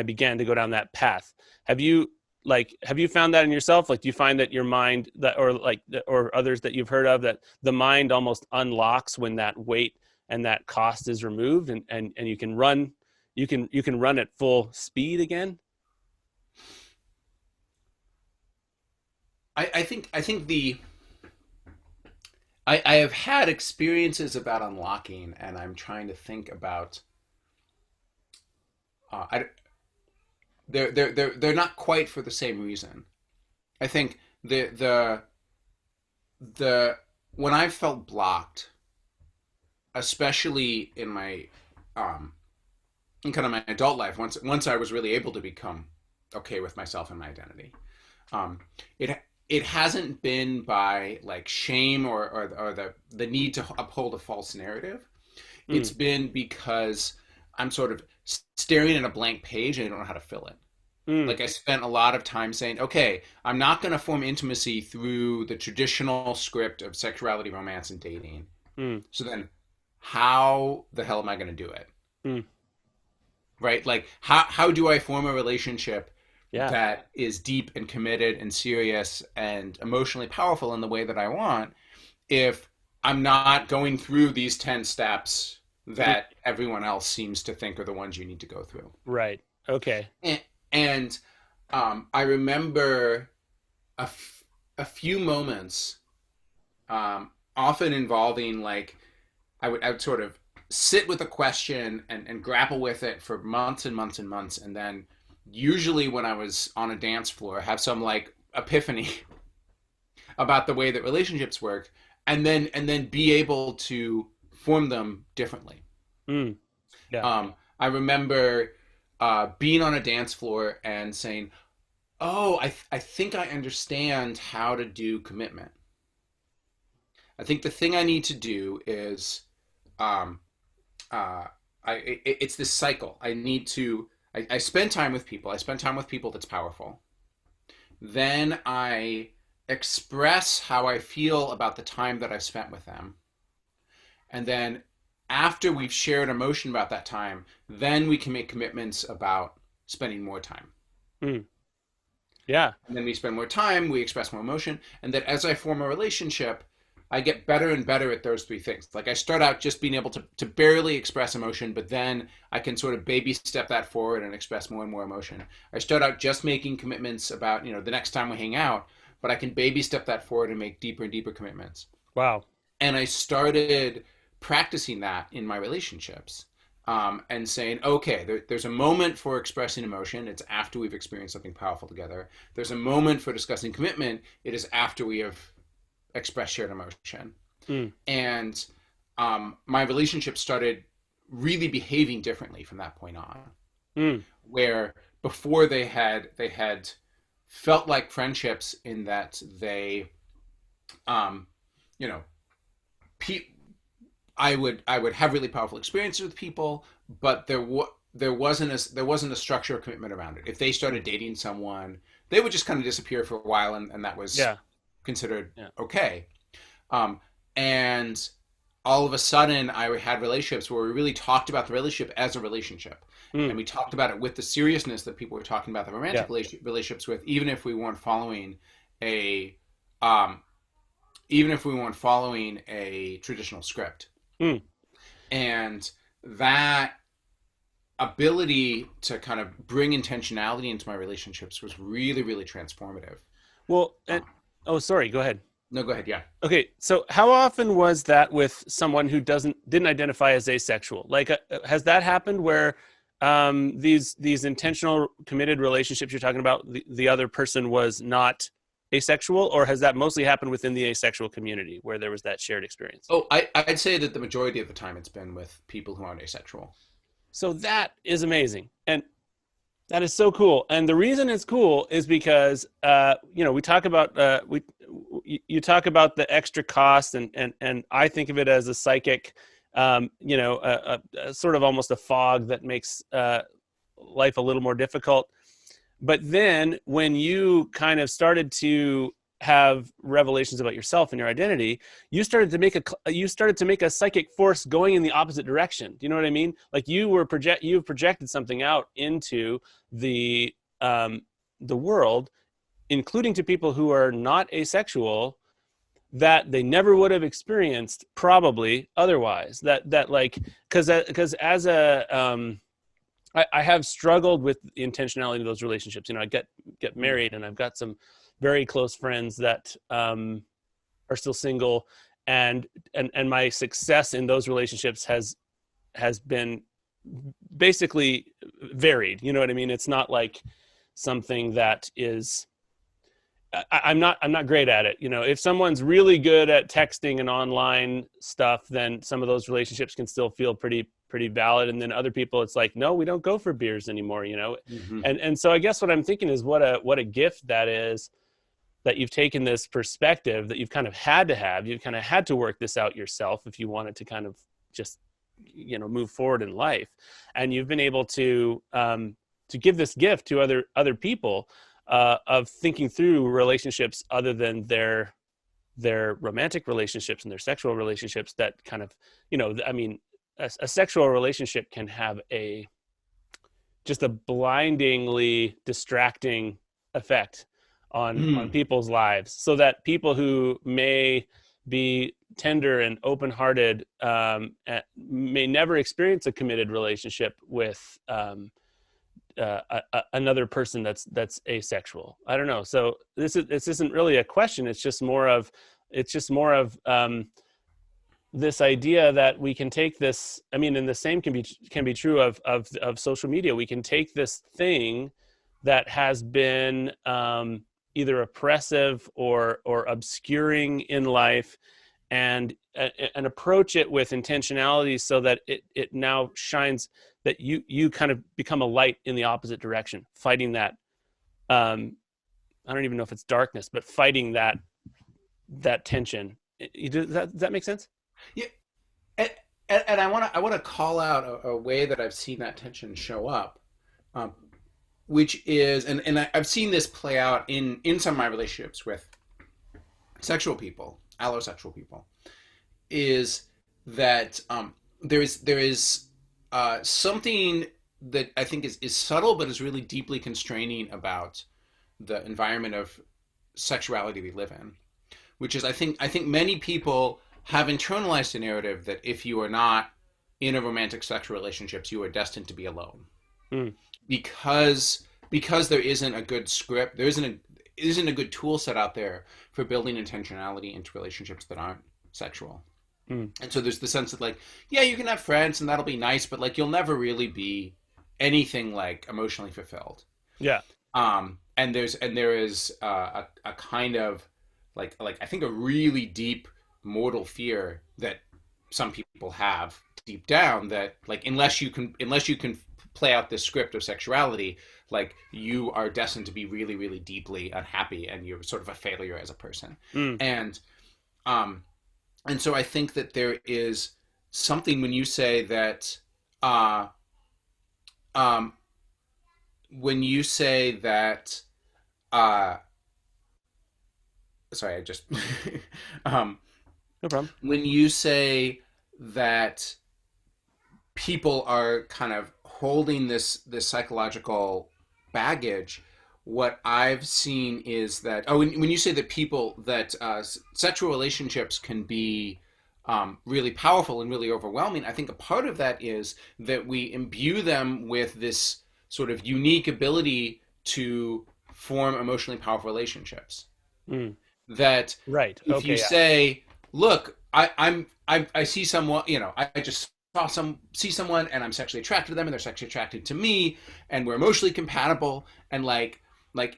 began to go down that path. Have you have you found that in yourself? Like, do you find that your mind that, or like, or others that you've heard of, that the mind almost unlocks when that weight and that cost is removed, and you can run, you can run at full speed again? I think I have had experiences about unlocking, and I'm trying to think about. I, they're not quite for the same reason. I think the when I felt blocked, especially um in kind of my adult life, once I was really able to become okay with myself and my identity, um, it hasn't been by like shame or the need to uphold a false narrative. It's Mm, been because I'm sort of staring at a blank page and I don't know how to fill it. mm, Like I spent a lot of time saying, okay, I'm not going to form intimacy through the traditional script of sexuality, romance, and dating. mm, So then, how the hell am I going to do it? mm. Right? Like, how do I form a relationship Yeah. that is deep and committed and serious and emotionally powerful in the way that I want if I'm not going through these 10 steps Mm, that everyone else seems to think are the ones you need to go through? right. Okay. And I remember a, f- a few moments, often involving like I would sort of sit with a question and grapple with it for months and months and months, and then usually when I was on a dance floor, have some like epiphany about the way that relationships work, and then be able to form them differently. Mm, yeah. I remember being on a dance floor and saying, "Oh, I think I understand how to do commitment. I think the thing I need to do is, um, uh, it's this cycle. I need to. I spend time with people. I spend time with people that's powerful. Then I express how I feel about the time that I spent with them, and then after we've shared emotion about that time, then we can make commitments about spending more time. Mm, yeah. And then we spend more time, we express more emotion, and that as I form a relationship, I get better and better at those three things. Like I start out just being able to barely express emotion, but then I can sort of baby step that forward and express more and more emotion. I start out just making commitments about, the next time we hang out, but I can baby step that forward and make deeper and deeper commitments. Wow. And I started practicing that in my relationships, and saying, okay, there's a moment for expressing emotion. It's after we've experienced something powerful together. There's a moment for discussing commitment. It is after we have expressed shared emotion. Mm, And my relationship started really behaving differently from that point on, mm, where before they had felt like friendships in that they, um, you know, pe- I would have really powerful experiences with people, but there wasn't a structure of commitment around it. If they started dating someone, they would just kind of disappear for a while, and that was yeah. considered Yeah. okay. Um, and all of a sudden, I had relationships where we really talked about the relationship as a relationship. Mm. And we talked about it with the seriousness that people were talking about the Yeah. romantic relationships with, even if we weren't following a, um, even if we weren't following a traditional script. Mm. And that ability to kind of bring intentionality into my relationships was really, really transformative. Well, and Um, oh, sorry, go ahead. no, go ahead. Yeah. Okay, so how often was that with someone who didn't identify as asexual? Like, has that happened where these intentional committed relationships you're talking about, the other person was not asexual, or has that mostly happened within the asexual community where there was that shared experience? Oh, I'd say that the majority of the time it's been with people who aren't asexual. So that is amazing, and that is so cool. And the reason it's cool is because we talk about you talk about the extra cost, and I think of it as a psychic, a sort of almost a fog that makes life a little more difficult. But then when you kind of started to have revelations about yourself and your identity, you started to make a psychic force going in the opposite direction. Do you know what I mean? Like you've projected something out into the um, the world, including to people who are not asexual, that they never would have experienced probably otherwise. That like because as a I have struggled with the intentionality of those relationships. You know, I get married, and I've got some very close friends that are still single, and my success in those relationships has been basically varied. You know what I mean? It's not like something that is. I'm not great at it. You know, if someone's really good at texting and online stuff, then some of those relationships can still feel pretty valid. And then other people, it's like, no, we don't go for beers anymore. You know, Mm-hmm. and so I guess what I'm thinking is what a gift that is, that you've taken this perspective that you've kind of had to have. You've kind of had to work this out yourself if you wanted to kind of just move forward in life, and you've been able to give this gift to other people of thinking through relationships other than their romantic relationships and their sexual relationships. That kind of, I mean, a sexual relationship can have just a blindingly distracting effect on Mm. people's lives, so that people who may be tender and open-hearted may never experience a committed relationship with another person that's asexual. I don't know. So this isn't really a question. It's just more of this idea that we can take this. I mean, and the same can be true of social media. We can take this thing that has been either oppressive or obscuring in life, and approach it with intentionality, so that it now shines, that you kind of become a light in the opposite direction, fighting that I don't even know if it's darkness, but fighting that tension. Does that make sense? Yeah, and, and I want to call out a way that I've seen that tension show up, um, which is, I've seen this play out in some of my relationships with sexual people, allosexual people, is that there is something that I think is subtle but is really deeply constraining about the environment of sexuality we live in, which is I think many people have internalized a narrative that if you are not in a romantic sexual relationships, you are destined to be alone, Mm. because there isn't a good script, there isn't a good tool set out there for building intentionality into relationships that aren't sexual. Mm. And so there's the sense that, like, yeah, you can have friends and that'll be nice, but like you'll never really be anything like emotionally fulfilled. Yeah. And there is a kind of like I think a really deep mortal fear that some people have deep down, that like unless you can play out this script of sexuality, like you are destined to be really, really deeply unhappy and you're sort of a failure as a person. Mm. And um and so I think that there is something when you say that uh um when you say that uh sorry, I just um, No problem. when you say that people are kind of holding this psychological baggage, what I've seen is that when you say that people that sexual relationships can be really powerful and really overwhelming, I think a part of that is that we imbue them with this sort of unique ability to form emotionally powerful relationships. Mm. That Right. if you Okay. Yeah. say, look, I see someone, I just see someone and I'm sexually attracted to them and they're sexually attracted to me and we're emotionally compatible, and like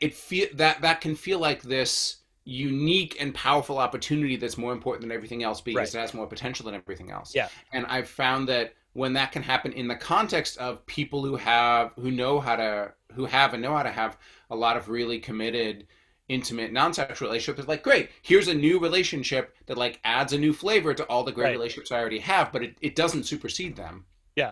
it feel that can feel like this unique and powerful opportunity that's more important than everything else because Right. it has more potential than everything else. Yeah. And I've found that when that can happen in the context of people who have and know how to have a lot of really committed intimate non-sexual relationship, is like, great, here's a new relationship that like adds a new flavor to all the great Right. relationships I already have, but it doesn't supersede them Yeah.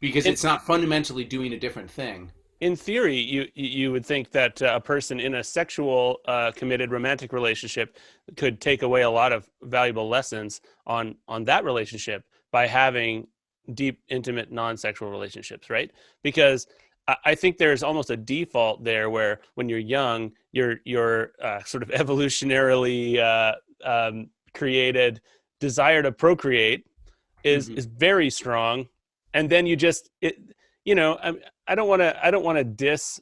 because In it's not fundamentally doing a different thing. in theory, you would think that a person in a sexual committed romantic relationship could take away a lot of valuable lessons on that relationship by having deep, intimate, non-sexual relationships, right? Because I think there's almost a default there where when you're young, your sort of evolutionarily created desire to procreate Mm-hmm. is very strong, and then you just you know I don't want to diss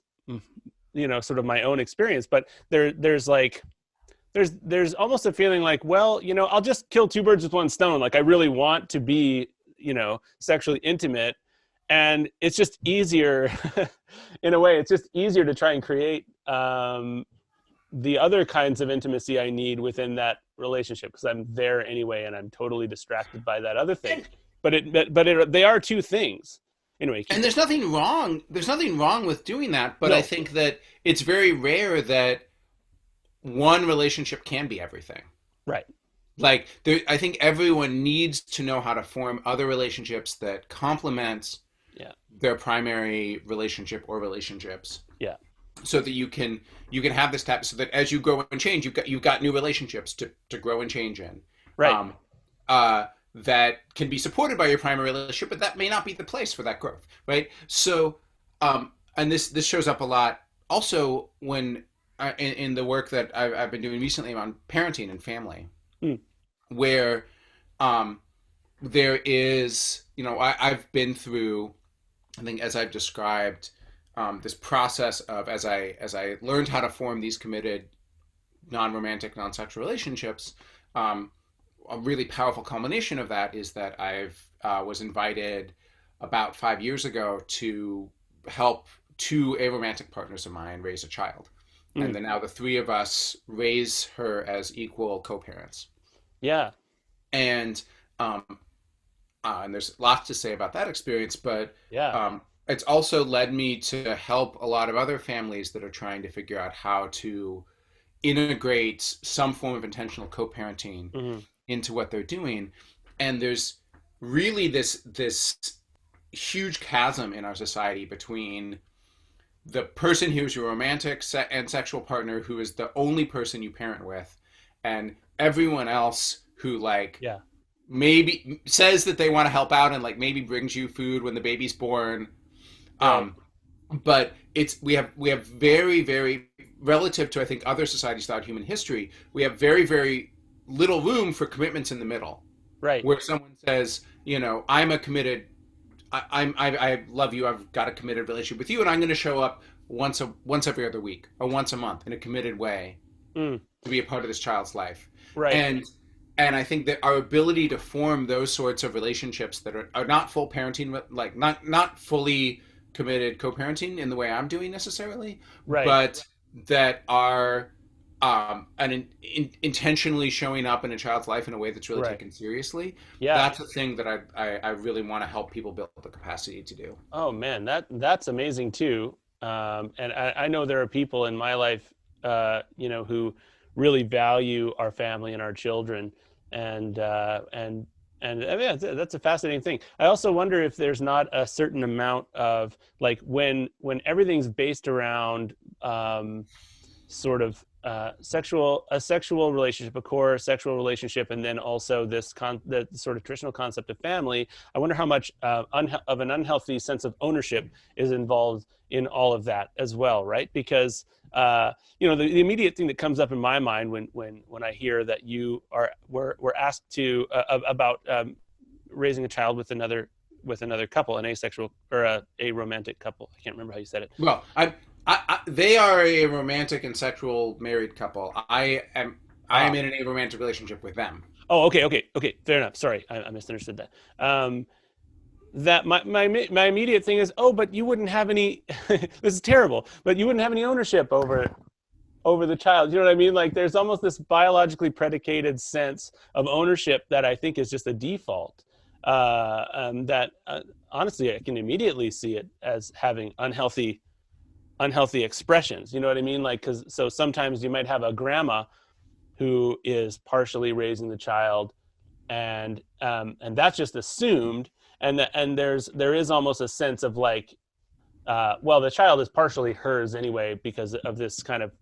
sort of my own experience, but there's like there's almost a feeling like, well, I'll just kill two birds with one stone. Like I really want to be sexually intimate, and it's just easier in a way. It's just easier to try and create the other kinds of intimacy I need within that relationship because I'm there anyway and I'm totally distracted by that other thing. And They are two things. Anyway, keep and going. there's nothing wrong with doing that, but I No, think that it's very rare that one relationship can be everything. right. Like there, I think everyone needs to know how to form other relationships that complement Yeah. their primary relationship or relationships, Yeah. so that you can have this type, so that as you grow and change, you've got new relationships to grow and change in, Right. um, that can be supported by your primary relationship, but that may not be the place for that growth, right? So, and this shows up a lot also when in the work that I've been doing recently on parenting and family, Mm. where um, there is, I've been through, I think, as I've described, this process of as I learned how to form these committed, non-romantic, non-sexual relationships. A really powerful culmination of that is that I've was invited about 5 years ago to help two aromantic partners of mine raise a child, and Mm. then now the three of us raise her as equal co-parents. Yeah. And um, and there's lots to say about that experience, but Yeah. it's also led me to help a lot of other families that are trying to figure out how to integrate some form of intentional co-parenting Hmm. into what they're doing. And there's really this huge chasm in our society between the person who's your romantic and sexual partner, who is the only person you parent with, and everyone else who like Yeah. maybe says that they want to help out and like maybe brings you food when the baby's born. Right. um but we have very relative to, I think, other societies throughout human history, we have very little room for commitments in the middle, Right. where someone says, I'm a committed, I love you, I've got a committed relationship with you, and I'm going to show up once every other week or once a month in a committed way Mm. to be a part of this child's life. Right. And I think that our ability to form those sorts of relationships that are not full parenting, like not fully committed co-parenting in the way I'm doing necessarily, Right. but that are intentionally showing up in a child's life in a way that's really Right. taken seriously. Yeah. That's a thing that I really want to help people build the capacity to do. Oh man, that's amazing too. And I know there are people in my life, who really value our family and our children, and I mean, that's a fascinating thing. I also wonder if there's not a certain amount of like when everything's based around sort of a sexual relationship, a core sexual relationship, and then also the sort of traditional concept of family. I wonder how much of an unhealthy sense of ownership is involved in all of that as well, right? Because the immediate thing that comes up in my mind when I hear that you were asked to about raising a child with another couple, an asexual or a romantic couple. I can't remember how you said it. Well, they are a romantic and sexual married couple. I am in an aromantic relationship with them. Oh, okay. Fair enough. Sorry, I misunderstood that. That my immediate thing is, oh, but you wouldn't have any. This is terrible, but you wouldn't have any ownership over the child. You know what I mean? Like, there's almost this biologically predicated sense of ownership that I think is just a default. Honestly, I can immediately see it as having unhealthy expressions. You know what I mean? Like, so sometimes you might have a grandma who is partially raising the child, and that's just assumed, and there is almost a sense of like, well, the child is partially hers anyway because of this kind of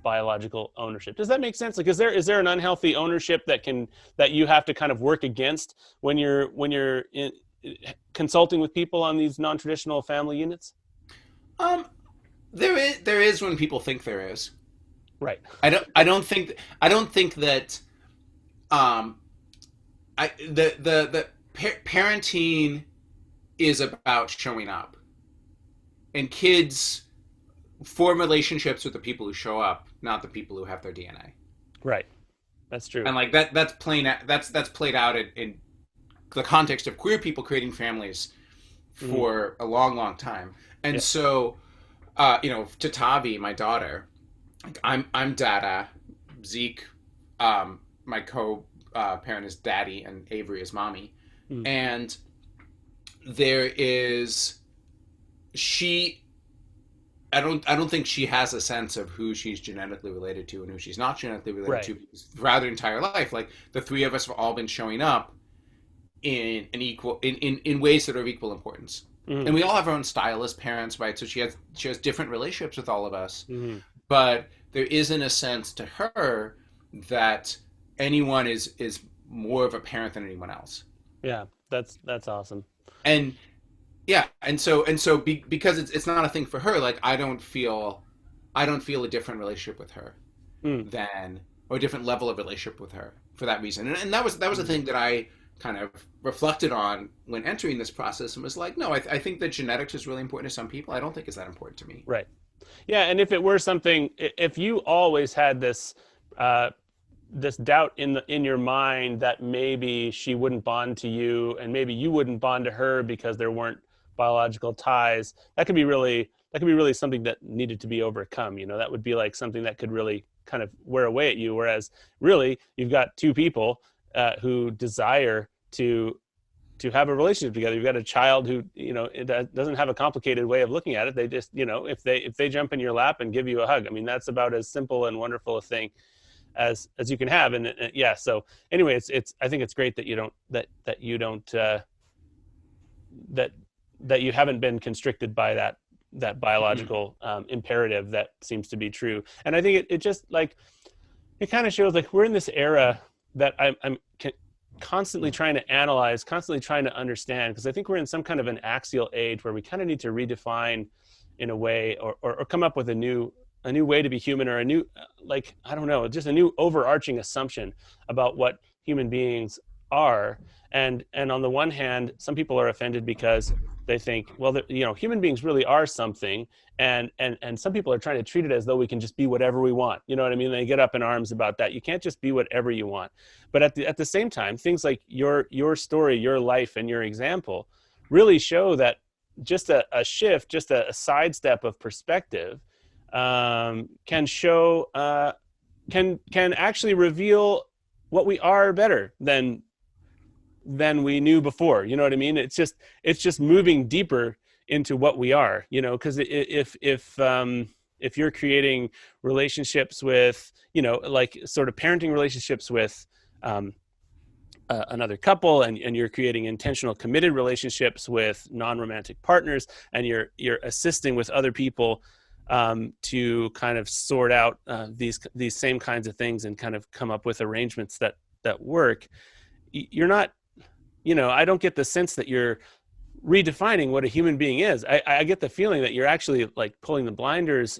biological ownership. Does that make sense? Like, is there an unhealthy ownership that you have to kind of work against when you're consulting with people on these non-traditional family units? There is when people think there is. Right. I don't think that the parenting is about showing up, and kids form relationships with the people who show up, not the people who have their DNA. Right. That's true. And like that's played out in the context of queer people creating families for a long time. And so, to Tavi, my daughter, I'm Dada, Zeke, my co-parent is Daddy, and Avery is Mommy. And there is I don't think she has a sense of who she's genetically related to and who she's not genetically related to, because throughout her entire life, like, the three of us have all been showing up in ways that are of equal importance. And we all have our own style as parents, right? So she has different relationships with all of us. But there isn't a sense to her that anyone is more of a parent than anyone else. Yeah, that's awesome. And yeah, and so because it's not a thing for her, like, I don't feel a different relationship with her or a different level of relationship with her for that reason. And that was a thing that I kind of reflected on when entering this process, and was like, no, I think that genetics is really important to some people. I don't think it's that important to me. Right. Yeah, and if it were something, if you always had this this doubt in your mind that maybe she wouldn't bond to you, and maybe you wouldn't bond to her because there weren't biological ties, that could be really something that needed to be overcome. That would be like something that could really kind of wear away at you. Whereas really, you've got two people who desire to have a relationship together. You've got a child who, it doesn't have a complicated way of looking at it. They just, if they jump in your lap and give you a hug, I mean, that's about as simple and wonderful a thing as you can have. And yeah. So anyway, I think it's great that you haven't been constricted by that biological imperative that seems to be true. And I think it just, like, it kind of shows, like, we're in this era that I'm constantly trying to analyze, constantly trying to understand, because I think we're in some kind of an axial age where we kind of need to redefine in a way, or come up with a new way to be human, or a new, like, I don't know, just a new overarching assumption about what human beings are. And on the one hand, some people are offended because they think, well, human beings really are something, and some people are trying to treat it as though we can just be whatever we want. You know what I mean? They get up in arms about that. You can't just be whatever you want. But at the same time, things like your story, your life, and your example really show that just a shift, just a sidestep of perspective, can actually reveal what we are better than we knew before. You know what I mean? It's just moving deeper into what we are, because if you're creating relationships with, like, sort of parenting relationships with another couple, and you're creating intentional, committed relationships with non-romantic partners, and you're assisting with other people to kind of sort out these same kinds of things and kind of come up with arrangements that work. You're not, I don't get the sense that you're redefining what a human being is. I get the feeling that you're actually like pulling the blinders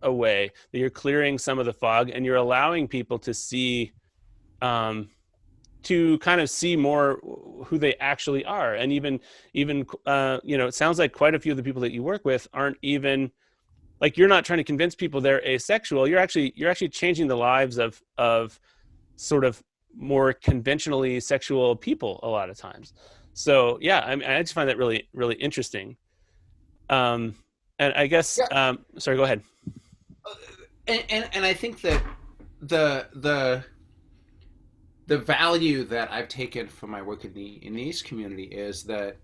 away, that you're clearing some of the fog, and you're allowing people to see, to kind of see more who they actually are. And even it sounds like quite a few of the people that you work with aren't even, like, you're not trying to convince people they're asexual. You're actually changing the lives of sort of more conventionally sexual people a lot of times. So yeah, I mean, I just find that really, really interesting. And I guess, Yeah. Sorry, go ahead. And I think that the value that I've taken from my work in the Ace community is that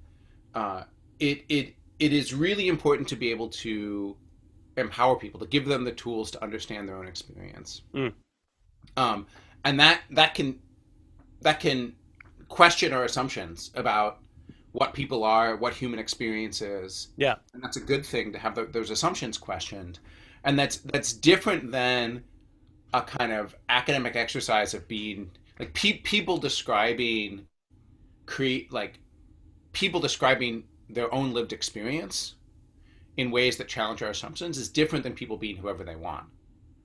it is really important to be able to empower people, to give them the tools to understand their own experience. And that can question our assumptions about what people are, what human experience is. Yeah. And that's a good thing, to have those assumptions questioned. And that's different than a kind of academic exercise of being like people describing people describing their own lived experience in ways that challenge our assumptions is different than people being whoever they want.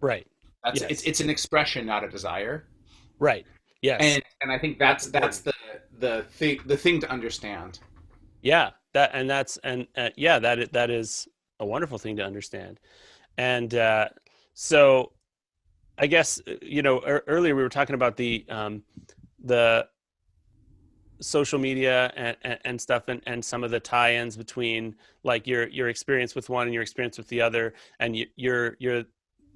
Right. That's Yes. it's an expression, not a desire. Right. Yes. And I think that's the thing to understand. Yeah. That is a wonderful thing to understand. And so I guess, earlier we were talking about the social media and stuff, and some of the tie-ins between like your experience with one and your experience with the other, and you're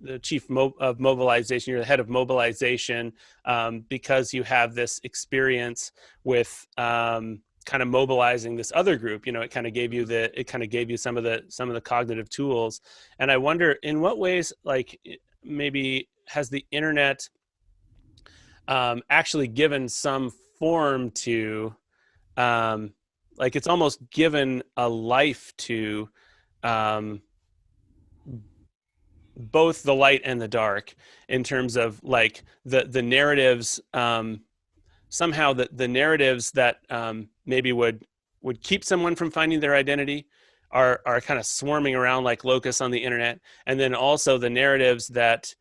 the chief of mobilization, you're the head of mobilization, because you have this experience with kind of mobilizing this other group. It kind of gave you some of the cognitive tools. And I wonder, in what ways, like, maybe has the internet actually given some form to, like, it's almost given a life to both the light and the dark, in terms of like the narratives, somehow the narratives that maybe would keep someone from finding their identity are kind of swarming around like locusts on the internet. And then also the narratives that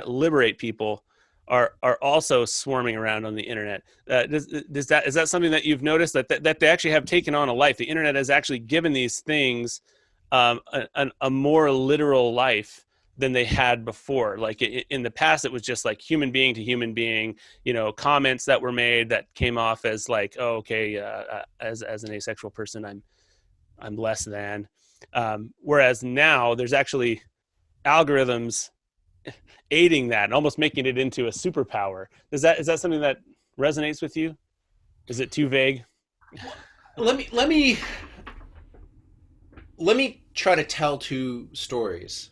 liberate people are also swarming around on the internet. Is that something that you've noticed, that they actually have taken on a life? The internet has actually given these things a more literal life than they had before. Like in the past, it was just like human being to human being, comments that were made that came off as like, oh, okay, as an asexual person, I'm less than. Whereas now there's actually algorithms aiding that and almost making it into a superpower. Is that something that resonates with you? Is it too vague? Let me try to tell two stories.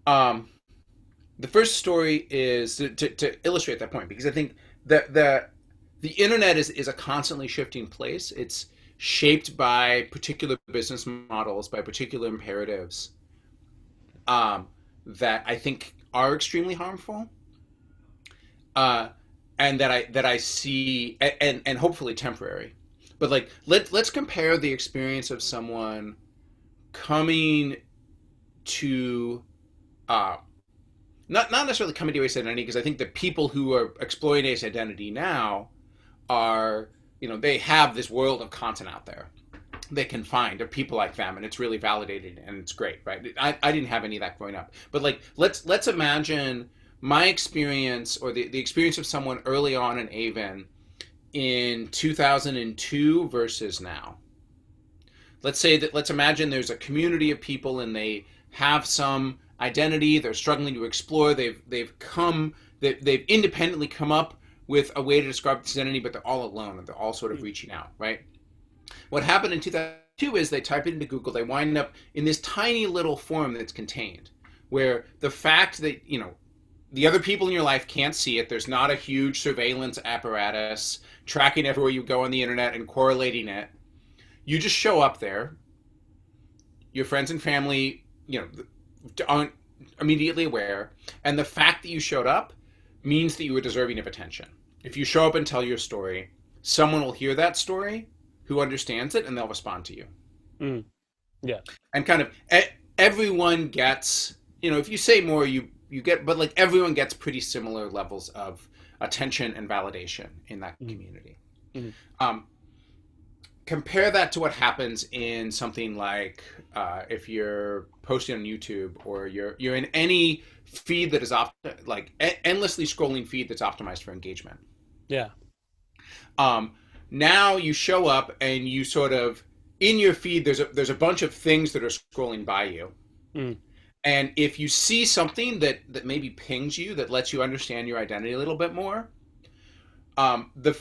The first story is to illustrate that point, because I think that the internet is a constantly shifting place. It's shaped by particular business models, by particular imperatives, that I think are extremely harmful, and that I see, and hopefully temporary. But like, let's compare the experience of someone coming to, not necessarily coming to ace identity, because I think the people who are exploring ace identity now are, they have this world of content out there they can find of people like them, and it's really validated and it's great, right? I didn't have any of that growing up, but like, let's imagine my experience, or the experience of someone early on in Avon in 2002 versus now. Let's imagine there's a community of people and they have some identity, they're struggling to explore, they've independently come up with a way to describe this identity, but they're all alone and they're all sort of reaching out, right? What happened in 2002 is they type it into Google, they wind up in this tiny little form that's contained, where the fact that, the other people in your life can't see it, there's not a huge surveillance apparatus tracking everywhere you go on the internet and correlating it. You just show up there, your friends and family, aren't immediately aware, and the fact that you showed up means that you were deserving of attention. If you show up and tell your story, someone will hear that story who understands it, and they'll respond to you. Mm. Yeah. And kind of everyone gets, if you say more, you get, but like everyone gets pretty similar levels of attention and validation in that community. Mm-hmm. Compare that to what happens in something like if you're posting on YouTube, or you're in any feed that is endlessly scrolling feed that's optimized for engagement. Yeah. Now you show up and you sort of, in your feed, there's a bunch of things that are scrolling by you. Mm. And if you see something that maybe pings you, that lets you understand your identity a little bit more, the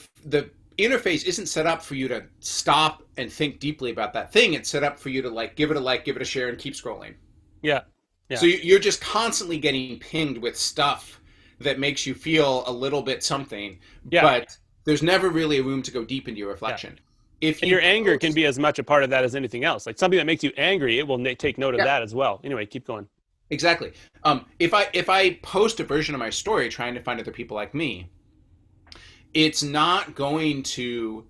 interface isn't set up for you to stop and think deeply about that thing. It's set up for you to give it a like, give it a share, and keep scrolling. Yeah. Yeah. So you're just constantly getting pinged with stuff that makes you feel a little bit something, but there's never really a room to go deep into your reflection. Yeah. If your anger can be as much a part of that as anything else, like something that makes you angry, it will take note of that as well. Anyway, keep going. Exactly. If I post a version of my story trying to find other people like me, it's not going to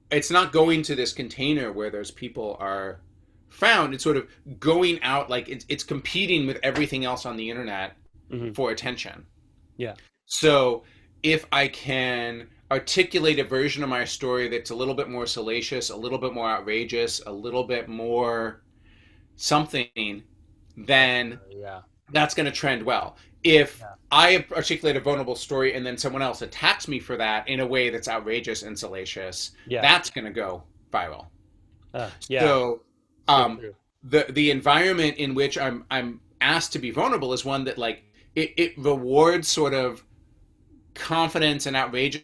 this container where those people are found. It's sort of going out, like it's competing with everything else on the internet for attention. Yeah. So if I can articulate a version of my story that's a little bit more salacious, a little bit more outrageous, a little bit more something, then that's going to trend well. If I articulate a vulnerable story and then someone else attacks me for that in a way that's outrageous and salacious, that's going to go viral. So the environment in which I'm asked to be vulnerable is one that it rewards sort of confidence and outrageous,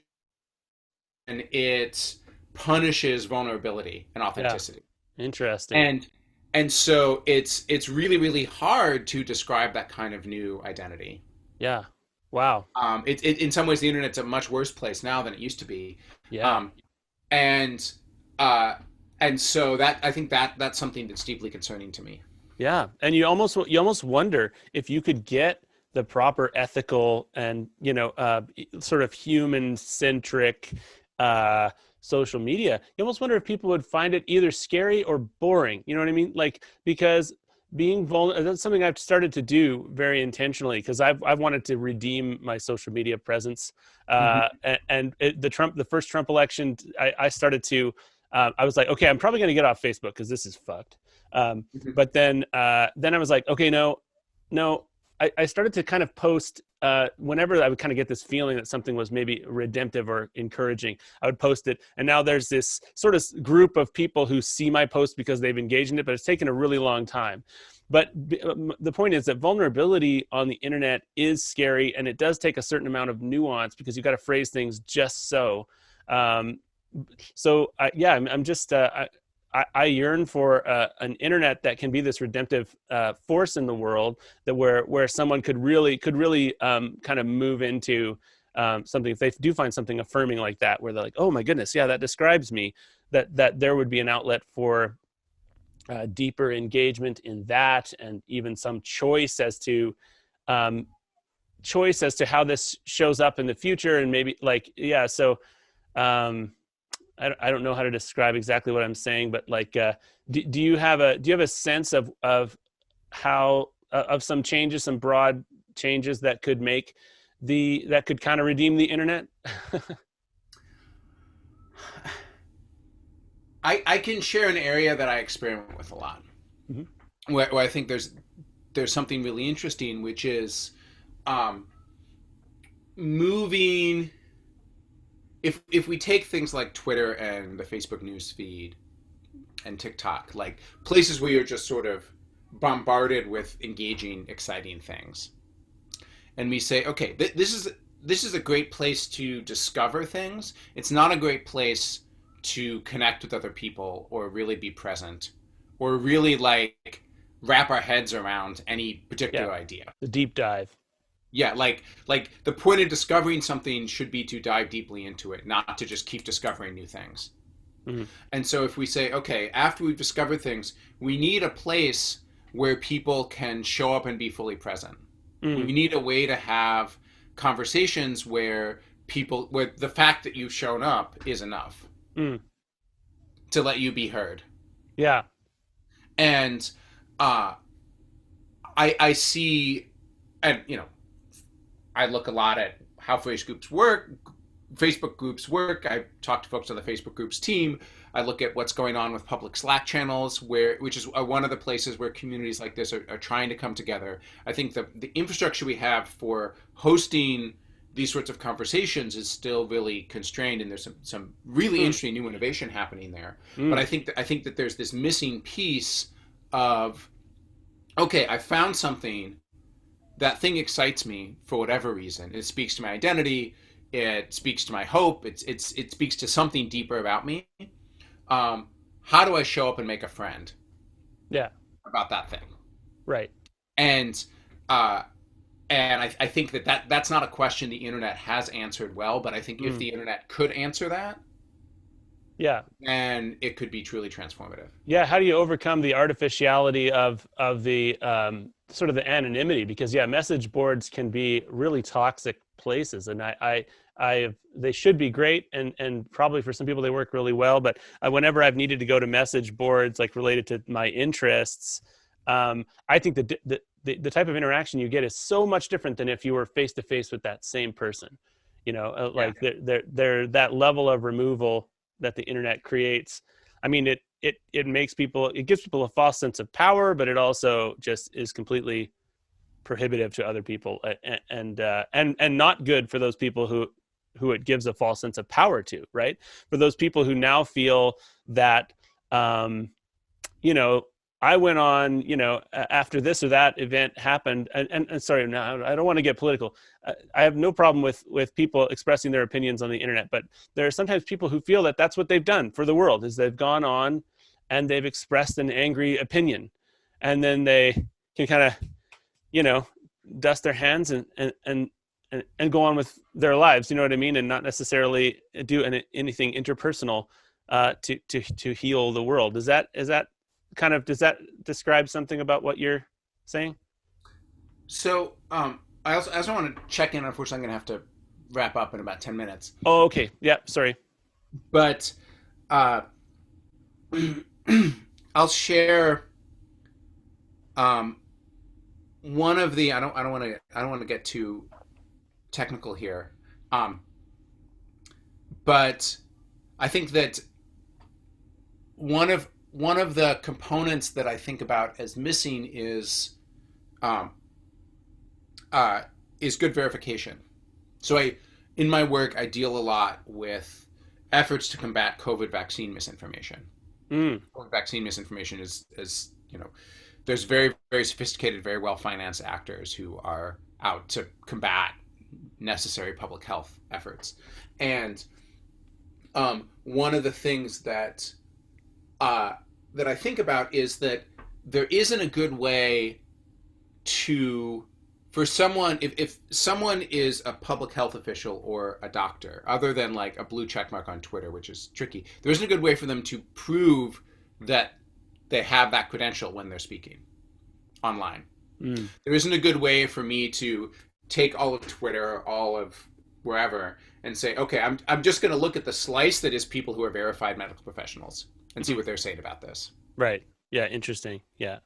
and it punishes vulnerability and authenticity. Yeah. Interesting. And so it's really, really hard to describe that kind of new identity. Yeah. Wow. It in some ways the internet's a much worse place now than it used to be. Yeah. And so that, I think that's something that's deeply concerning to me. Yeah. And you almost wonder if you could get the proper ethical and, sort of human centric, social media, you almost wonder if people would find it either scary or boring. You know what I mean? Because being vulnerable, that's something I've started to do very intentionally, because I've wanted to redeem my social media presence. The first Trump election, I started to, I was like, okay, I'm probably going to get off Facebook because this is fucked. But then I was like, okay, no, I started to kind of post whenever I would kind of get this feeling that something was maybe redemptive or encouraging, I would post it. And now there's this sort of group of people who see my post because they've engaged in it, but it's taken a really long time. But the point is that vulnerability on the internet is scary, and it does take a certain amount of nuance because you've got to phrase things just so. I'm just... I yearn for an internet that can be this redemptive force in the world, that where someone could really kind of move into something, if they do find something affirming like that, where they're like, oh my goodness, yeah, that describes me, that there would be an outlet for deeper engagement in that, and even some choice as to how this shows up in the future, and maybe I don't know how to describe exactly what I'm saying, but do you have a sense of how of some changes, some broad changes that could kind of redeem the internet? I can share an area that I experiment with a lot, where I think there's something really interesting, which is moving. If we take things like Twitter and the Facebook news feed and TikTok, like places where you're just sort of bombarded with engaging, exciting things, and we say, okay, this is a great place to discover things. It's not a great place to connect with other people or really be present or really wrap our heads around any particular idea. The deep dive. Yeah, like the point of discovering something should be to dive deeply into it, not to just keep discovering new things. Mm-hmm. And so if we say, okay, after we've discovered things, we need a place where people can show up and be fully present. Mm-hmm. We need a way to have conversations where the fact that you've shown up is enough to let you be heard. Yeah. And I see, and I look a lot at how Facebook groups work. I talk to folks on the Facebook groups team. I look at what's going on with public Slack channels, which is one of the places where communities like this are trying to come together. I think the infrastructure we have for hosting these sorts of conversations is still really constrained, and there's some really interesting new innovation happening there. But I think that there's this missing piece of, okay, I found something, that thing excites me for whatever reason. It speaks to my identity. It speaks to my hope. It speaks to something deeper about me. How do I show up and make a friend? Yeah. About that thing. Right. And I think that's not a question the internet has answered well, but I think if the internet could answer that, yeah, then it could be truly transformative. Yeah. How do you overcome the artificiality of the sort of the anonymity? Because message boards can be really toxic places, and they should be great, and probably for some people they work really well. But whenever I've needed to go to message boards like related to my interests, I think the type of interaction you get is so much different than if you were face to face with that same person. Like they're that level of removal that the internet creates. I mean, it gives people a false sense of power, but it also just is completely prohibitive to other people, and not good for those people who it gives a false sense of power to, right? For those people who now feel that, I went on, after this or that event happened, and sorry, now I don't want to get political. I have no problem with people expressing their opinions on the internet, but there are sometimes people who feel that that's what they've done for the world, is they've gone on and they've expressed an angry opinion, and then they can kind of, dust their hands and go on with their lives, you know what I mean? And not necessarily do anything interpersonal to heal the world. Does that describe something about what you're saying? So I also want to check in. Unfortunately, I'm going to have to wrap up in about 10 minutes. Oh, okay. Yeah, sorry. But I'll share one of the I don't want to get too technical here. But I think that one of the components that I think about as missing is good verification. So in my work, I deal a lot with efforts to combat COVID vaccine misinformation. COVID vaccine misinformation is there's very, very sophisticated, very well-financed actors who are out to combat necessary public health efforts. And one of the things that I think about is that there isn't a good way for someone, if someone is a public health official or a doctor, other than like a blue check mark on Twitter, which is tricky, there isn't a good way for them to prove that they have that credential when they're speaking online. There isn't a good way for me to take all of Twitter, all of wherever, and say, okay, I'm just going to look at the slice that is people who are verified medical professionals and see what they're saying about this. Right. Yeah. Interesting. Yeah.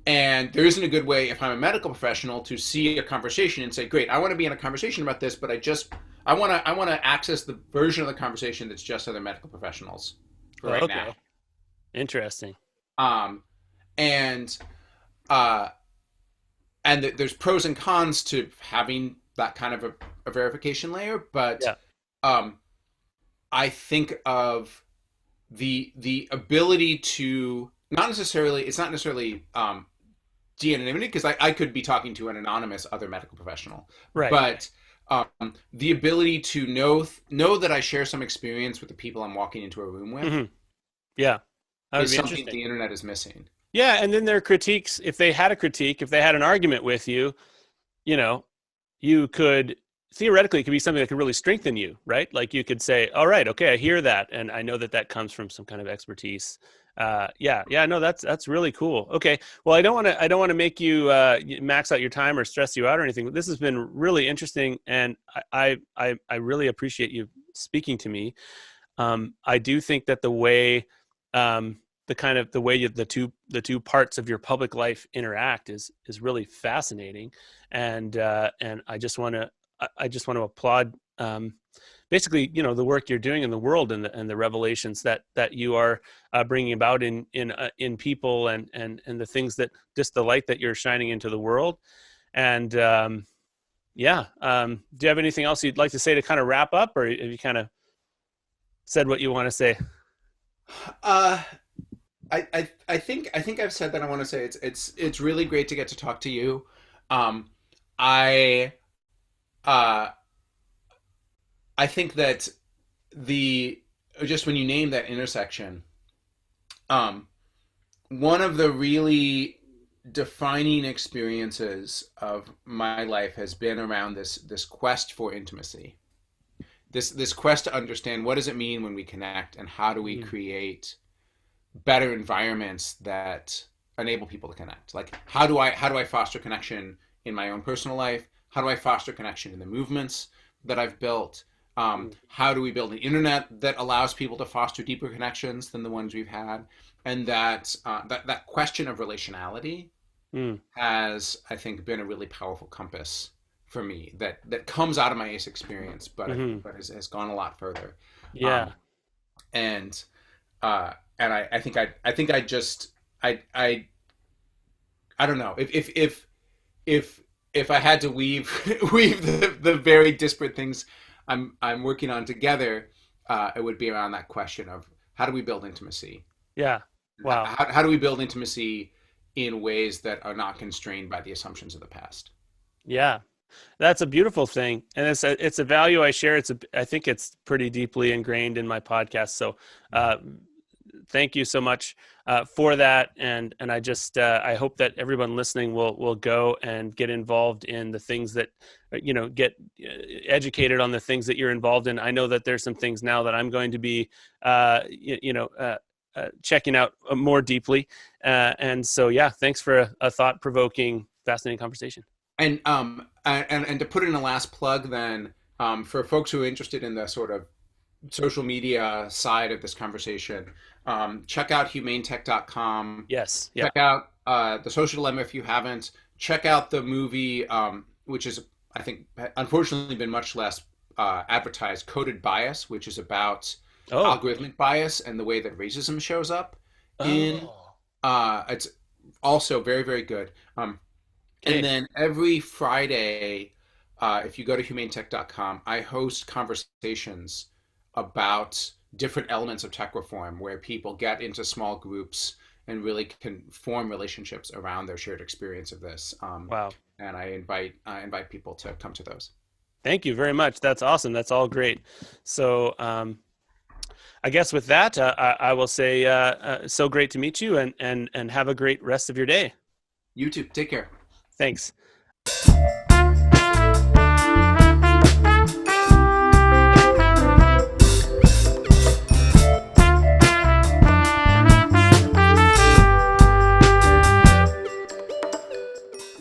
And there isn't a good way, if I'm a medical professional, to see a conversation and say, great, I want to be in a conversation about this, but I want to access the version of the conversation that's just other medical professionals right now. Interesting. And there's pros and cons to having that kind of a verification layer, but I think of the ability to it's not necessarily de-anonymity, because I could be talking to an anonymous other medical professional, right? But the ability to know that I share some experience with the people I'm walking into a room with, yeah, is something the internet is missing. Yeah, and then their critiques, if they had an argument with you, you could theoretically, it could be something that could really strengthen you, right? Like you could say, all right, okay, I hear that. And I know that that comes from some kind of expertise. No, that's really cool. Okay. Well, I don't want to make you max out your time or stress you out or anything. This has been really interesting. And I really appreciate you speaking to me. I do think that the way, the two parts of your public life interact is really fascinating. And I just want to applaud, basically, the work you're doing in the world and the revelations that you are bringing about in people and the things that just the light that you're shining into the world. And do you have anything else you'd like to say to kind of wrap up, or have you kind of said what you want to say? I think I've said that I want to say. It's really great to get to talk to you. I uh, I think that just when you name that intersection, one of the really defining experiences of my life has been around this quest for intimacy. This quest to understand, what does it mean when we connect, and how do we create better environments that enable people to connect? Like, how do I foster connection in my own personal life? How do I foster connection in the movements that I've built? How do we build an internet that allows people to foster deeper connections than the ones we've had? And that question of relationality has, I think, been a really powerful compass for me that comes out of my ACE experience, but has gone a lot further. Yeah. And I think I don't know if I had to weave the very disparate things I'm working on together, it would be around that question of, how do we build intimacy? Yeah. Wow. How do we build intimacy in ways that are not constrained by the assumptions of the past? Yeah. That's a beautiful thing. And it's a value I share. I think it's pretty deeply ingrained in my podcast. So, thank you so much for that. And I just, I hope that everyone listening will go and get involved in the things that, get educated on the things that you're involved in. I know that there's some things now that I'm going to be, checking out more deeply. And so, thanks for a thought-provoking, fascinating conversation. And to put in a last plug then, for folks who are interested in the sort of social media side of this conversation, check out humanetech.com. Yes. Yeah. Check out The Social Dilemma if you haven't. Check out the movie, which is, I think, unfortunately been much less advertised, Coded Bias, which is about algorithmic bias and the way that racism shows up in. It's also very, very good. And then every Friday, if you go to humanetech.com, I host conversations about different elements of tech reform, where people get into small groups and really can form relationships around their shared experience of this. Wow. And I invite people to come to those. Thank you very much. That's awesome. That's all great. So I guess with that, I will say, so great to meet you, and have a great rest of your day. You too. Take care. Thanks.